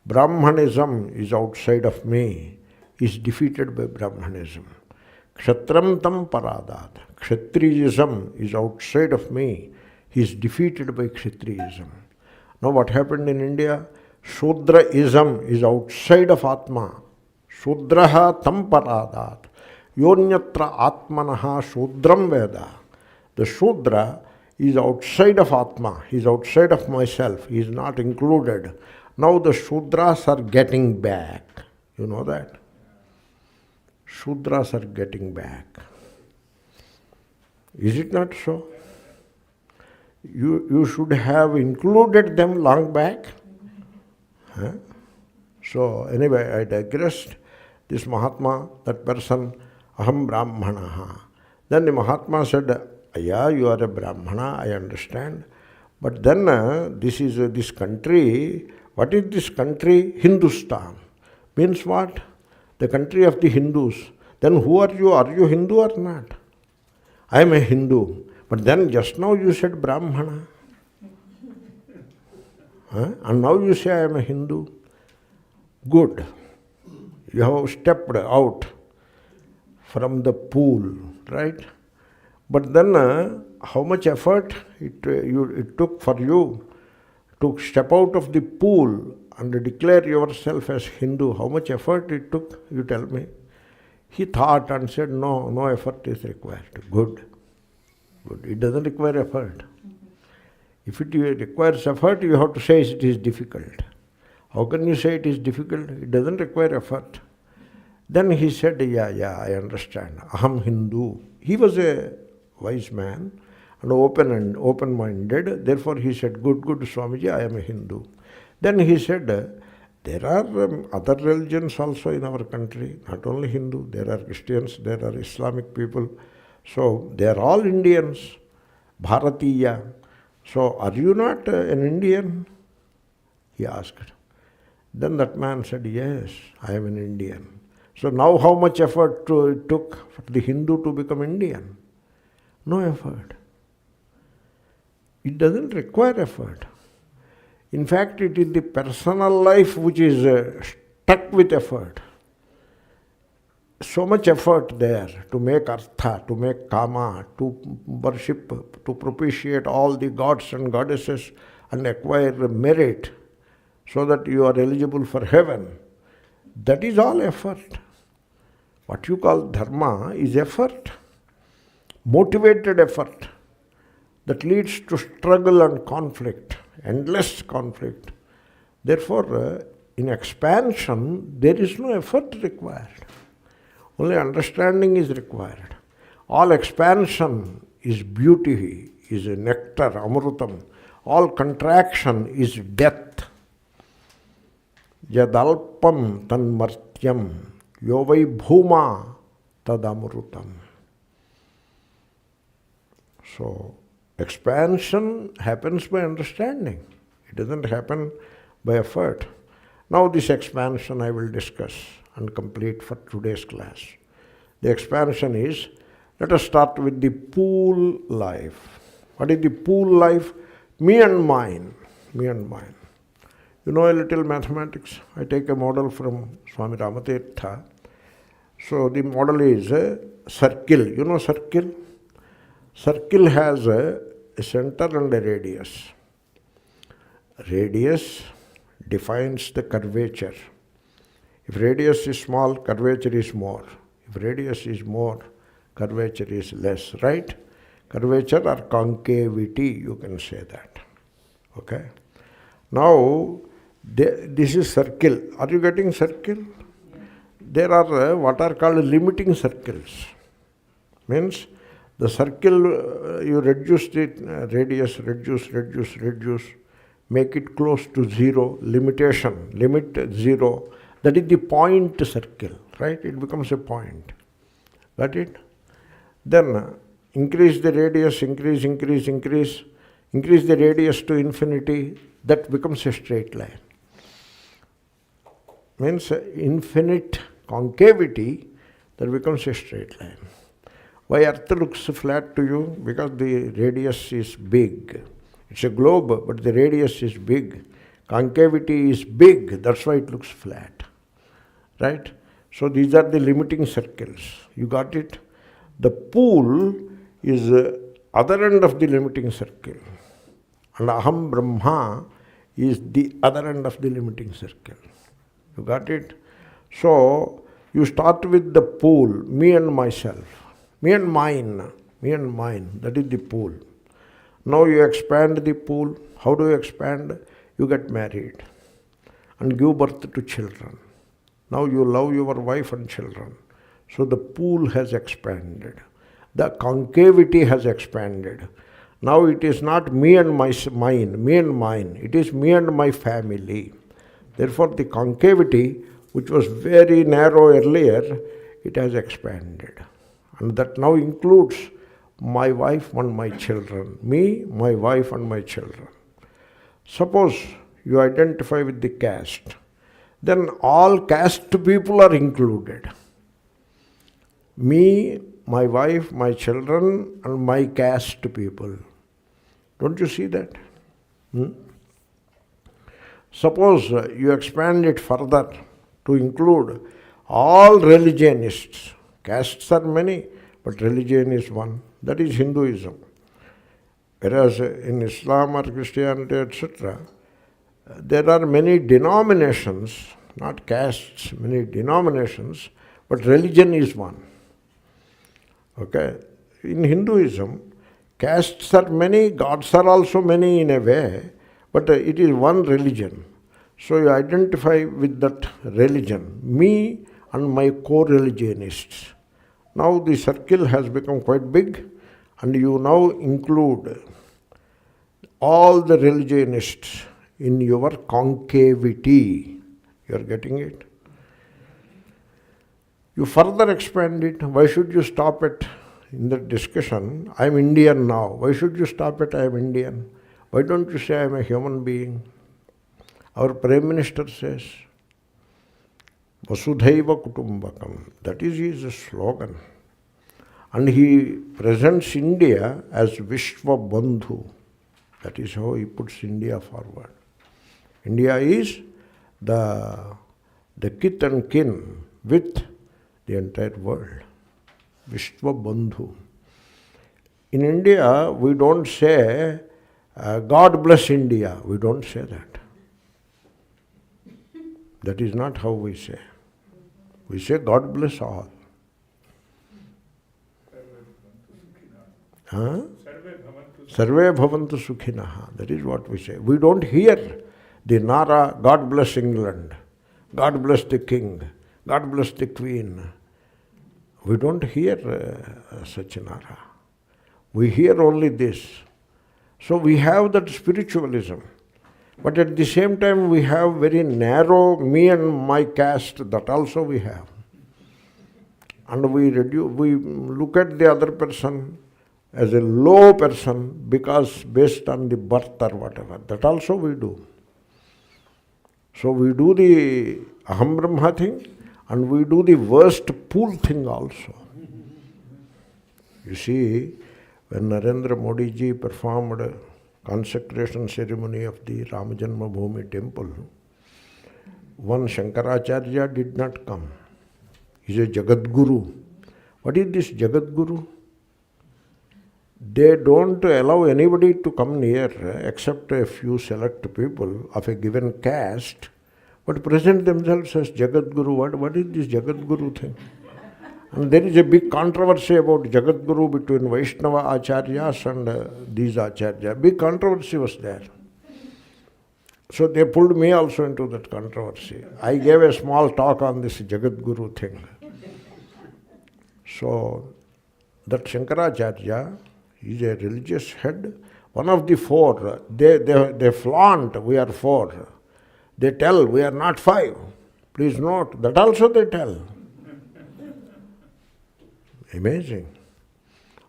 Brahmanism is outside of me, is defeated by Brahmanism. Kshatram tam paradat. Kshatriyism is outside of me, he is defeated by Kshatriyism. Now what happened in India? Shudraism is outside of Atma. Shudraha tam paradat. Yonyatra atmanaha shudram veda. The Shudra is outside of Atma, he is outside of myself, he is not included. Now the Shudras are getting back. You know that? Shudras are getting back. Is it not so? You should have included them long back. Huh? So anyway, I digressed. This Mahatma, that person, aham brahmanaha. Then the Mahatma said, yeah, you are a Brahmana, I understand. But then this country, what is this country? Hindustan. Means what? The country of the Hindus. Then who are you? Are you Hindu or not? I am a Hindu. But then just now you said Brahmana. Huh? And now you say I am a Hindu. Good. You have stepped out from the pool, right? But then how much effort it took for you to step out of the pool and declare yourself as Hindu? How much effort it took, you tell me? He thought and said, no effort is required. Good. It doesn't require effort. If it requires effort, you have to say it is difficult. How can you say it is difficult? It doesn't require effort. Then he said, yeah, I understand. Aham Hindu. He was a wise man and open-minded. Therefore he said, good, Swamiji, I am a Hindu. Then he said, there are other religions also in our country, not only Hindu. There are Christians, there are Islamic people. So they are all Indians, Bharatiya. So are you not an Indian? He asked. Then that man said, yes, I am an Indian. So now how much effort it took for the Hindu to become Indian? No effort. It doesn't require effort. In fact, it is the personal life which is stuck with effort. So much effort there to make artha, to make kama, to worship, to propitiate all the gods and goddesses and acquire merit so that you are eligible for heaven. That is all effort. What you call dharma is effort, motivated effort that leads to struggle and conflict, endless conflict. Therefore, in expansion, there is no effort required. Only understanding is required. All expansion is beauty, is nectar, amrutam. All contraction is death. Yadalpam tanmartyam yovai bhuma tadamrutam. So, expansion happens by understanding. It doesn't happen by effort. Now this expansion I will discuss and complete for today's class. The expansion is, let us start with the pool life. What is the pool life? Me and mine. Me and mine. You know a little mathematics? I take a model from Swami Ramatirtha. So the model is a circle. You know circle? Circle has a center and a radius. Radius, defines the curvature. If radius is small, curvature is more. If radius is more, curvature is less, right? Curvature or concavity, you can say that. Okay? Now, this is circle. Are you getting circle? There are what are called limiting circles. Means the circle, you reduce the radius, reduce, make it close to zero, limitation, limit zero. That is the point circle, right? It becomes a point. Got it? Then increase the radius, increase the radius to infinity, that becomes a straight line. Means infinite concavity, that becomes a straight line. Why Earth looks flat to you? Because the radius is big. It's a globe, but the radius is big. Concavity is big, that's why it looks flat. Right? So these are the limiting circles. You got it? The pool is other end of the limiting circle. And Aham Brahma is the other end of the limiting circle. You got it? So you start with the pool, me and myself, me and mine, that is the pool. Now you expand the pool. How do you expand? You get married and give birth to children. Now you love your wife and children. So the pool has expanded. The concavity has expanded. Now it is not me and mine. It is me and my family. Therefore the concavity, which was very narrow earlier, it has expanded. And that now includes my wife and my children. Me, my wife and my children. Suppose you identify with the caste. Then all caste people are included. Me, my wife, my children, and my caste people. Don't you see that? Suppose you expand it further to include all religionists. Castes are many, but religion is one. That is Hinduism. Whereas in Islam or Christianity, etc., there are many denominations, not castes, many denominations, but religion is one. Okay? In Hinduism, castes are many, gods are also many in a way, but it is one religion. So you identify with that religion, me and my co-religionists. Now the circle has become quite big, and you now include all the religionists in your concavity. You are getting it? You further expand it. Why should you stop it in the discussion? I am Indian now. Why should you stop at I am Indian? Why don't you say I am a human being? Our Prime Minister says, Vasudhaiva Kutumbakam. That is his slogan. And he presents India as Vishwa Bandhu. That is how he puts India forward. India is the kith and kin with the entire world. Vishwa Bandhu. In India, we don't say, God bless India. We don't say that. That is not how we say. We say, God bless all. Huh? Sarve bhavantu sukhinaha. That is what we say. We don't hear the Nara, God bless England, God bless the king, God bless the queen. We don't hear such Nara. We hear only this. So we have that spiritualism. But at the same time we have very narrow me and my caste, that also we have. And we look at the other person as a low person because based on the birth or whatever. That also we do. So we do the Aham Brahma thing and we do the worst pool thing also. You see, when Narendra Modi ji performed consecration ceremony of the Rama Janmabhoomi temple, one Shankaracharya did not come. He is a Jagat Guru. What is this Jagat Guru? they don't allow anybody to come near except a few select people of a given caste, but present themselves as Jagat Guru. What is this Jagat Guru thing? And there is a big controversy about Jagat Guru between Vaishnava Acharyas and these Acharyas. Big controversy was there. So they pulled me also into that controversy. I gave a small talk on this Jagat Guru thing. So that Shankaracharya is a religious head, one of the four. They flaunt, we are four. They tell, we are not five. Please note, that also they tell. Amazing.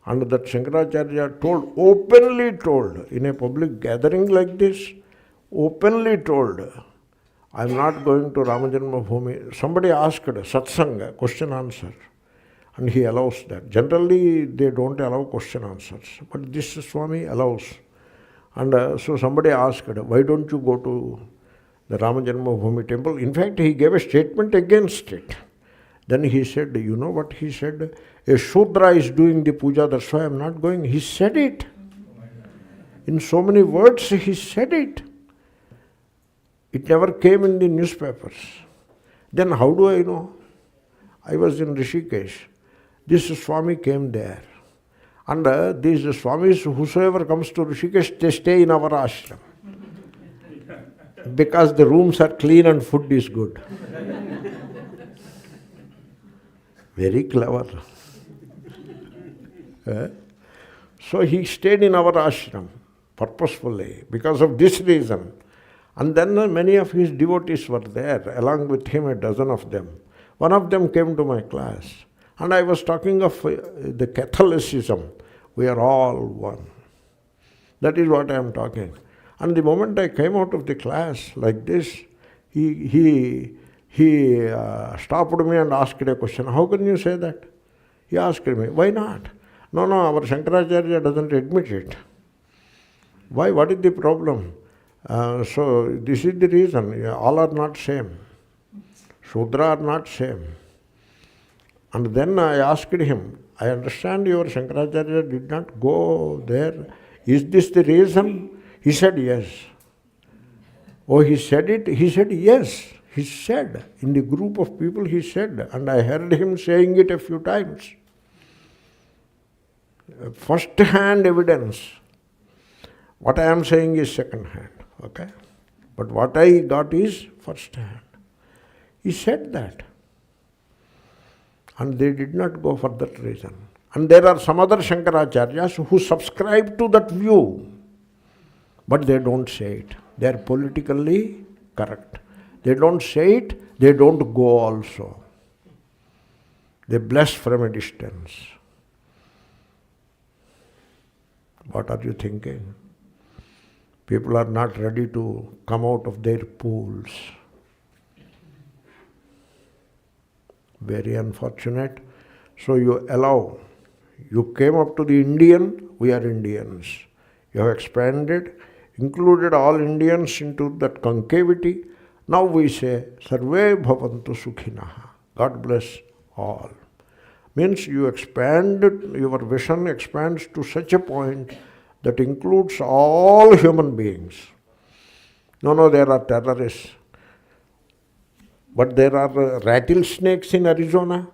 And that Shankaracharya openly told, in a public gathering like this, openly told, I am not going to Ramajanmabhoomi. Somebody asked satsanga, question answer, and he allows that. Generally, they don't allow question answers, but this Swami allows. And so somebody asked, why don't you go to the Ramajanmabhoomi temple? In fact, he gave a statement against it. Then he said, you know what he said? A Shudra is doing the puja, that's why I am not going. He said it. In so many words, he said it. It never came in the newspapers. Then how do I know? I was in Rishikesh. This Swami came there. And these Swamis, whosoever comes to Rishikesh, they stay in our ashram. Because the rooms are clean and food is good. Very clever. So he stayed in our ashram purposefully because of this reason. And then many of his devotees were there, along with him, a dozen of them. One of them came to my class, and I was talking of the Catholicism. We are all one. That is what I am talking. And the moment I came out of the class like this, he stopped me and asked a question. How can you say that? He asked me, why not? No, our Shankaracharya doesn't admit it. Why? What is the problem? So this is the reason. All are not same. Shudra are not same. And then I asked him, I understand your Shankaracharya did not go there. Is this the reason? He said yes. Oh, he said it? He said yes. He said, in the group of people he said, and I heard him saying it a few times. First-hand evidence. What I am saying is second-hand, okay? But what I got is first-hand. He said that. And they did not go for that reason. And there are some other Shankaracharyas who subscribe to that view, but they don't say it. They are politically correct. They don't say it, they don't go also. They bless from a distance. What are you thinking? People are not ready to come out of their pools. Very unfortunate. So you allow. You came up to the Indian, we are Indians. You have expanded, included all Indians into that concavity. Now we say, Sarve bhavantu sukhinaha. God bless all. Means you expand, your vision expands to such a point that includes all human beings. No, there are terrorists. But there are rattlesnakes in Arizona.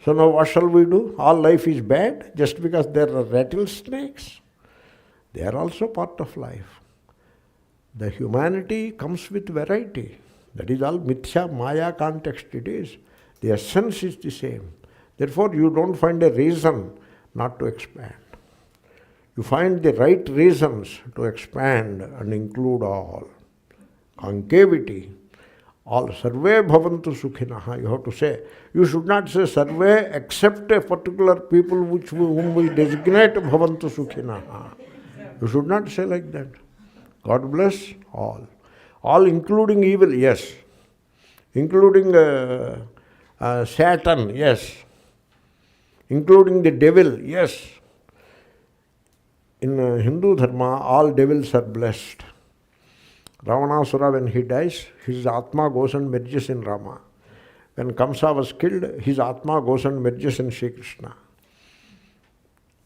So now what shall we do? All life is bad just because there are rattlesnakes? They are also part of life. The humanity comes with variety. That is all mithya, maya context it is. The essence is the same. Therefore, you don't find a reason not to expand. You find the right reasons to expand and include all. Concavity. All sarve bhavantu sukhinaha, you have to say. You should not say sarve except a particular people whom we designate bhavantu sukhinaha. You should not say like that. God bless all. All including evil, yes. Including Satan, yes. Including the devil, yes. In Hindu dharma, all devils are blessed. Ravanasura, when he dies, his Atma goes and merges in Rama. When Kamsa was killed, his Atma goes and merges in Sri Krishna.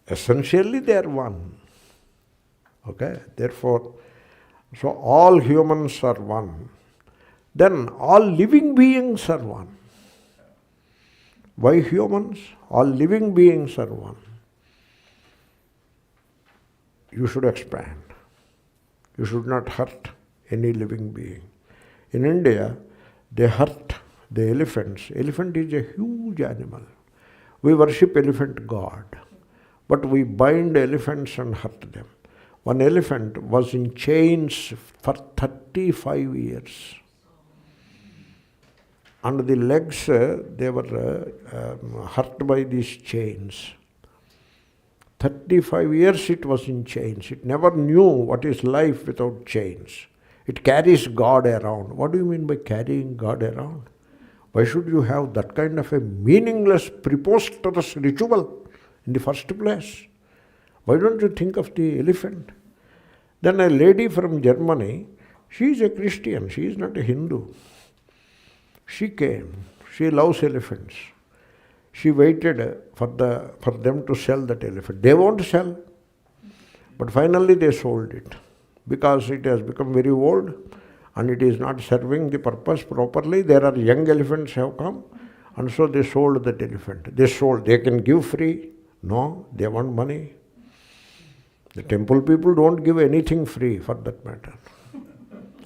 essentially they are one. Okay? Therefore, so all humans are one. Then all living beings are one. Why humans? All living beings are one. You should expand. You should not hurt any living being. In India, they hurt the elephants. Elephant is a huge animal. We worship elephant god, but we bind elephants and hurt them. One elephant was in chains for 35 years. And the legs, they were hurt by these chains. 35 years it was in chains. It never knew what is life without chains. It carries God around. What do you mean by carrying God around? Why should you have that kind of a meaningless, preposterous ritual in the first place? Why don't you think of the elephant? Then a lady from Germany, she is a Christian, she is not a Hindu. She came. She loves elephants. She waited for them to sell that elephant. They won't sell. But finally they sold it because it has become very old and it is not serving the purpose properly. There are young elephants have come and so they sold that elephant. They can give free. No, they want money. The temple people don't give anything free for that matter.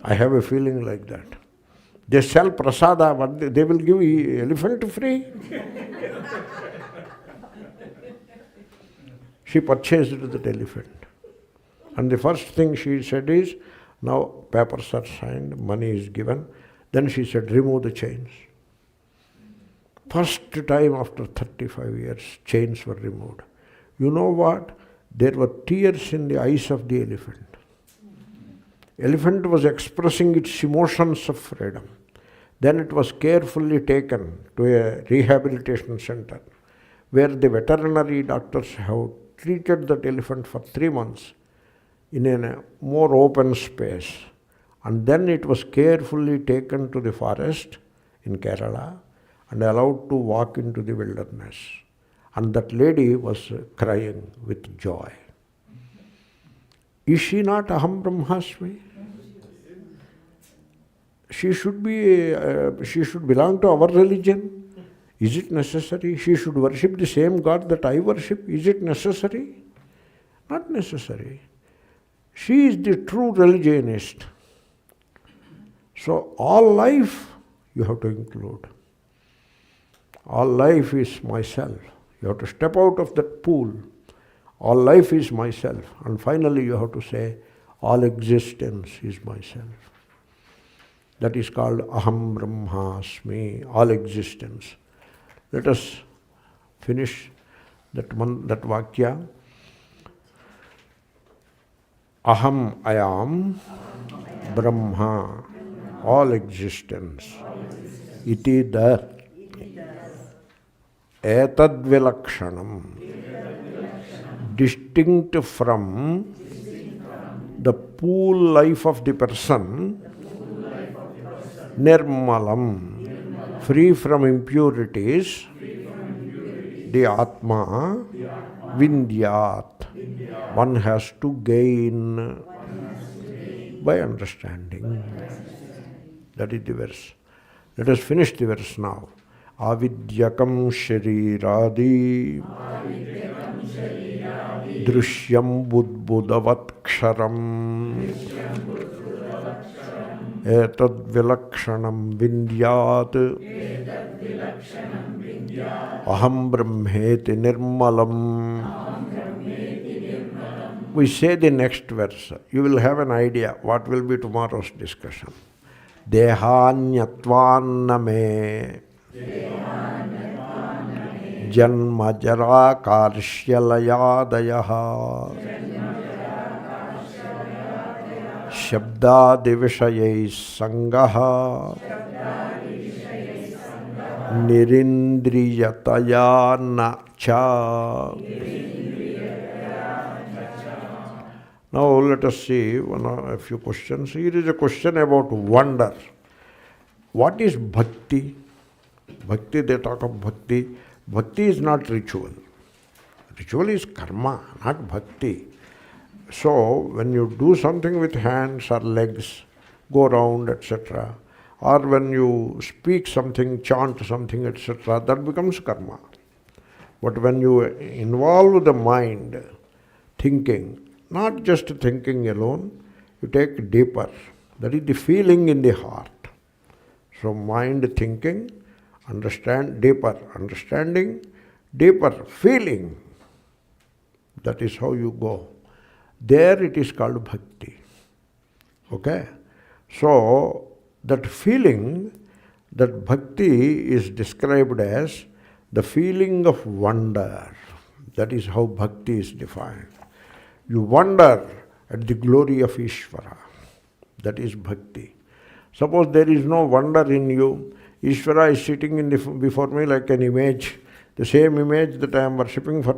I have a feeling like that. They sell prasada, but they will give elephant free. She purchased that elephant. And the first thing she said is, now papers are signed, money is given. Then she said, remove the chains. First time after 35 years, chains were removed. You know what? There were tears in the eyes of the elephant. Elephant was expressing its emotions of freedom. Then it was carefully taken to a rehabilitation center where the veterinary doctors have treated that elephant for 3 months in a more open space. And then it was carefully taken to the forest in Kerala and allowed to walk into the wilderness. And that lady was crying with joy. Is she not Aham Brahmasmi? She should belong to our religion. Is it necessary? She should worship the same God that I worship. Is it necessary? Not necessary. She is the true religionist. So all life you have to include. All life is myself. You have to step out of that pool. All life is myself. And finally you have to say, all existence is myself. That is called Aham Brahmasmi, all existence. Let us finish that Vakya. Aham ayam Brahma, all existence. Iti da etadvilakṣaṇaṃ, distinct from the pool life of the person, nirmalam, free from impurities, the Atma vidyāt. One has to gain by understanding. That is the verse. Let us finish the verse now. āvidyakaṃ śarīrādi dṛśyaṃ budbudavatkṣaram etadvilakṣaṇaṃ vidyāt aham brahmeti nirmalam. We say the next verse. You will have an idea what will be tomorrow's discussion. Dehānyatvānna me janmajarākārśyalayādayaḥ śabdādiviṣayaiḥ saṅgah nirindriyatayā cha. Now let us see a few questions. Here is a question about wonder. What is bhakti? Bhakti, they talk of bhakti. Bhakti is not ritual. Ritual is karma, not bhakti. So, when you do something with hands or legs, go around, etc., or when you speak something, chant something, etc., that becomes karma. But when you involve the mind, thinking, not just thinking alone, you take deeper. That is the feeling in the heart. So mind thinking, understand deeper, understanding, deeper, feeling. That is how you go. There it is called bhakti. Okay? So that feeling, that bhakti is described as the feeling of wonder. That is how bhakti is defined. You wonder at the glory of Ishvara. That is bhakti. Suppose there is no wonder in you. Ishvara is sitting before me like an image. The same image that I am worshipping for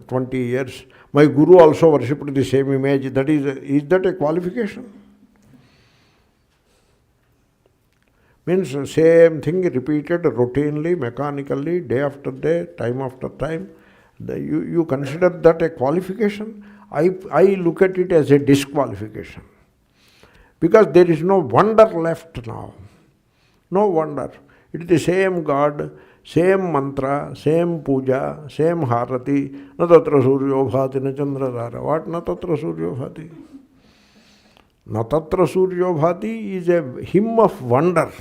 20 years. My Guru also worshipped the same image. Is that a qualification? Means same thing repeated routinely, mechanically, day after day, time after time. You consider that a qualification? I look at it as a disqualification. Because there is no wonder left now. No wonder. It is the same God, same mantra, same puja, same harati. Na tatra suryo bhati na chandra dhara. What na tatra suryo bhati? Na tatra suryo bhati is a hymn of wonder.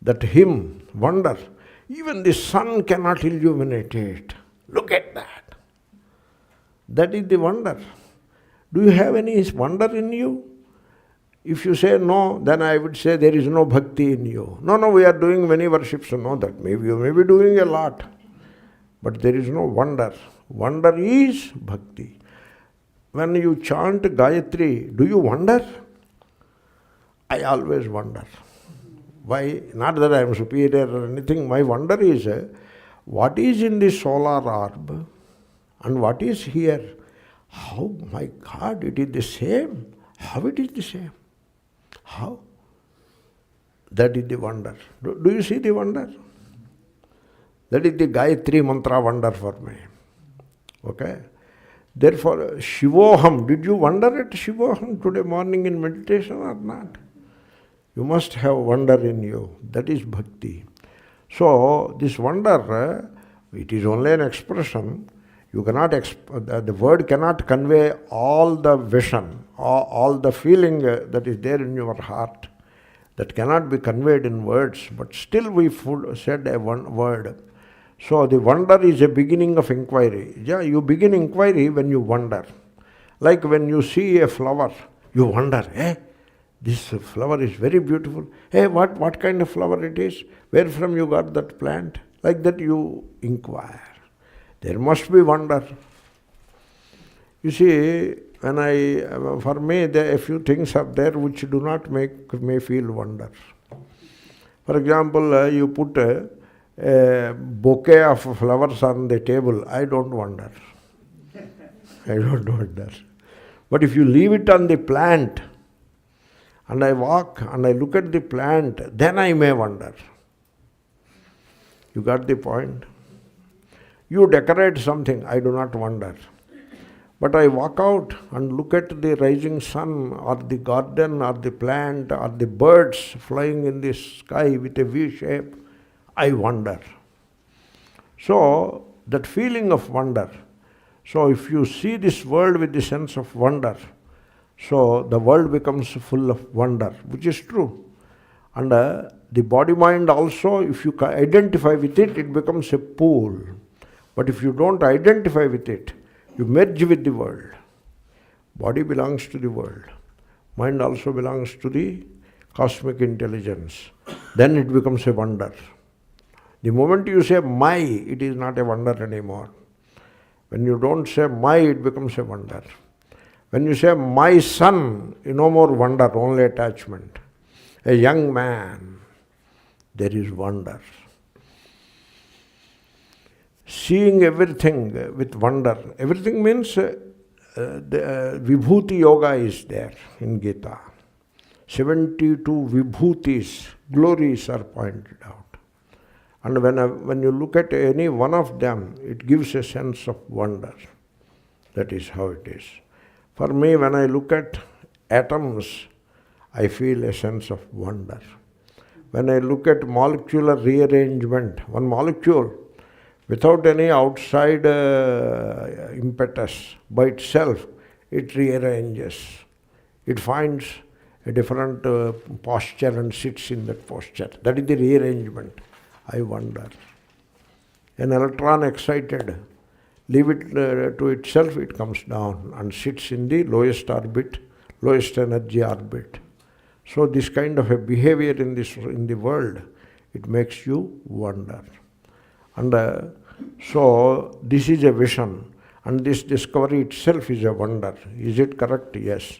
That hymn, wonder. Even the sun cannot illuminate it. Look at that. That is the wonder. Do you have any wonder in you? If you say no, then I would say there is no bhakti in you. No, we are doing many worships. No, that maybe you may be doing a lot. But there is no wonder. Wonder is bhakti. When you chant Gayatri, do you wonder? I always wonder. Why? Not that I am superior or anything. My wonder is, what is in the solar orb and what is here? How, my God, it is the same. How it is the same? How? That is the wonder. Do you see the wonder? That is the Gayatri mantra wonder for me. Okay? Therefore, Shivoham, did you wonder at Shivoham today morning in meditation or not? You must have wonder in you. That is bhakti. So, this wonder, it is only an expression. You cannot, the word cannot convey all the vision, all the feeling that is there in your heart. That cannot be conveyed in words, but still we said a one word. So the wonder is a beginning of inquiry. Yeah, you begin inquiry when you wonder. Like when you see a flower, you wonder, this flower is very beautiful. What kind of flower it is? Where from you got that plant? Like that you inquire. There must be wonder. You see, for me, a few things are there which do not make me feel wonder. For example, you put a bouquet of flowers on the table, I don't wonder. I don't wonder. But if you leave it on the plant, and I walk and I look at the plant, then I may wonder. You got the point? You decorate something, I do not wonder. But I walk out and look at the rising sun or the garden or the plant or the birds flying in the sky with a V shape, I wonder. So, that feeling of wonder. So, if you see this world with the sense of wonder, so the world becomes full of wonder, which is true. And the body-mind also, if you identify with it, it becomes a pool. But if you don't identify with it, you merge with the world. Body belongs to the world. Mind also belongs to the cosmic intelligence. Then it becomes a wonder. The moment you say my, it is not a wonder anymore. When you don't say my, it becomes a wonder. When you say my son, no more wonder, only attachment. A young man, there is wonder. Seeing everything with wonder. Everything means the Vibhuti Yoga is there in Gita. 72 Vibhutis, glories are pointed out. And when you look at any one of them, it gives a sense of wonder. That is how it is. For me, when I look at atoms, I feel a sense of wonder. When I look at molecular rearrangement, one molecule, without any outside impetus, by itself, it rearranges. It finds a different posture and sits in that posture. That is the rearrangement. I wonder. An electron excited, leave it to itself, it comes down and sits in the lowest orbit, lowest energy orbit. So this kind of a behavior in the world, it makes you wonder. And so this is a vision, and this discovery itself is a wonder. Is it correct? Yes.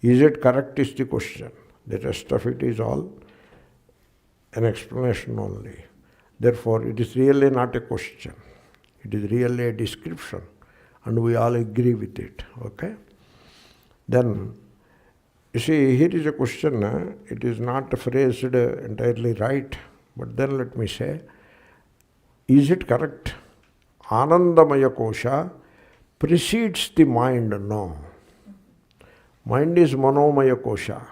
Is it correct is the question. The rest of it is all an explanation only. Therefore, it is really not a question. It is really a description, and we all agree with it. Okay? Then, you see, here is a question. It is not phrased entirely right, but then let me say, is it correct? Anandamaya kosha precedes the mind? No. Mind is manomaya kosha.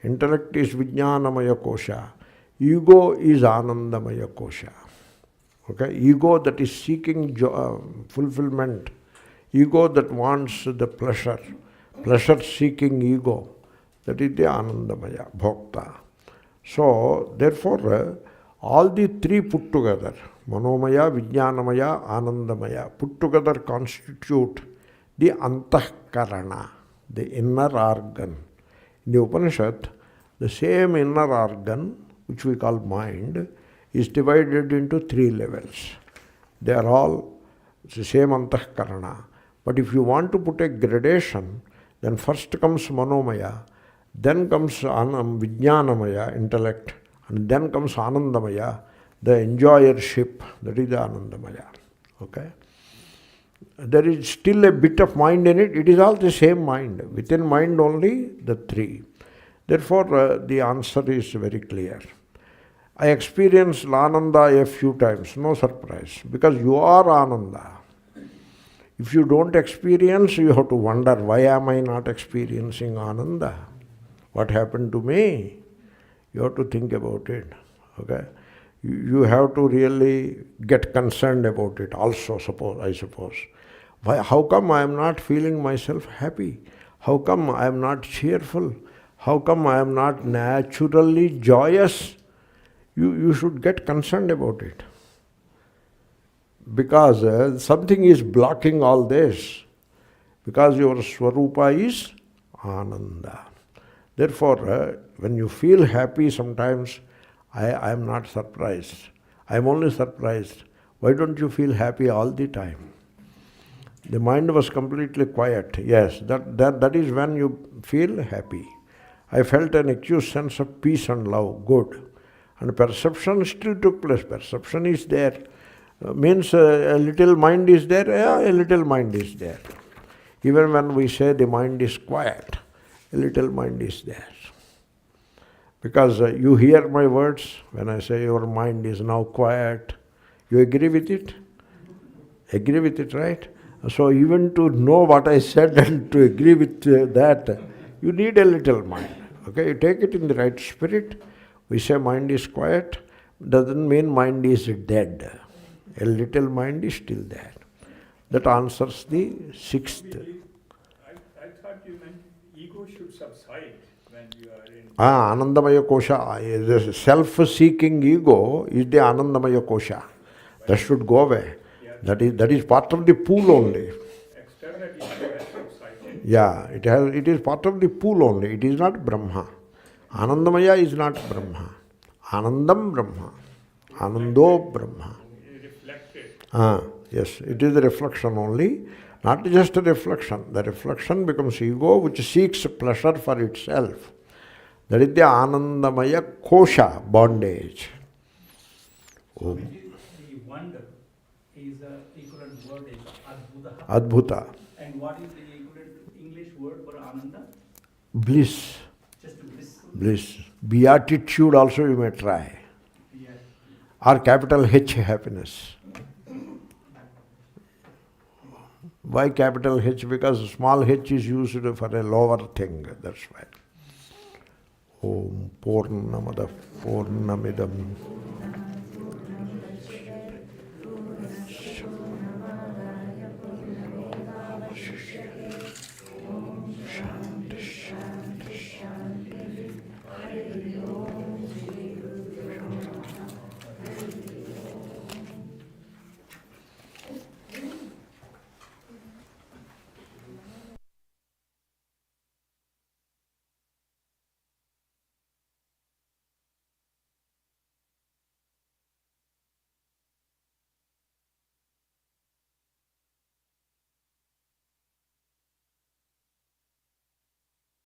Intellect is vijnanamaya kosha. Ego is anandamaya kosha. Okay? Ego that is seeking fulfillment. Ego that wants the pleasure. Pleasure-seeking ego. That is the anandamaya, bhokta. So, therefore, all the three put together, manomaya, vijnanamaya, anandamaya, put together constitute the antahkarana, the inner organ. In the Upanishad, the same inner organ, which we call mind, is divided into three levels. They are all the same antahkarana. But if you want to put a gradation, then first comes manomaya, then comes vijnanamaya, intellect, and then comes anandamaya, the enjoyership, that is the anandamaya. Okay? There is still a bit of mind in it. It is all the same mind. Within mind only, the three. Therefore, the answer is very clear. I experienced Ananda a few times, no surprise, because you are Ananda. If you don't experience, you have to wonder, why am I not experiencing Ananda? What happened to me? You have to think about it. Okay? You have to really get concerned about it also, I suppose. Why, how come I am not feeling myself happy? How come I am not cheerful? How come I am not naturally joyous? You should get concerned about it. Because something is blocking all this. Because your Swarupa is Ananda. Therefore, when you feel happy sometimes, I am not surprised. I am only surprised. Why don't you feel happy all the time? The mind was completely quiet. Yes, that is when you feel happy. I felt an acute sense of peace and love. Good. And perception still took place. Perception is there. Means a little mind is there. Yeah, a little mind is there. Even when we say the mind is quiet, a little mind is there. Because you hear my words when I say your mind is now quiet. You agree with it? Agree with it, right? So even to know what I said and to agree with that, you need a little mind. Okay, you take it in the right spirit. We say mind is quiet, doesn't mean mind is dead. A little mind is still there. That answers the sixth. I thought you meant ego should subside when you are in... Anandamaya kosha. The self-seeking ego is the Anandamaya kosha. That should go away. Yeah. That is part of the pool only. Externally, it has subsided. Yeah, it is part of the pool only. It is not Brahma. Anandamaya is not Brahma. Anandam Brahma. Anando Brahma. Reflected. Yes, it is the reflection only. Not just a reflection. The reflection becomes ego which seeks pleasure for itself. That is the Anandamaya kosha, bondage. So the wonder is the equivalent word is Adbhuta. Adbhuta. And what is the equivalent English word for Ananda? Bliss. Just bliss. Bliss. Beatitude also you may try. Yeah. or capital H happiness. Why capital H? Because small h is used for a lower thing, that's why. Om Purnamada Purnamidam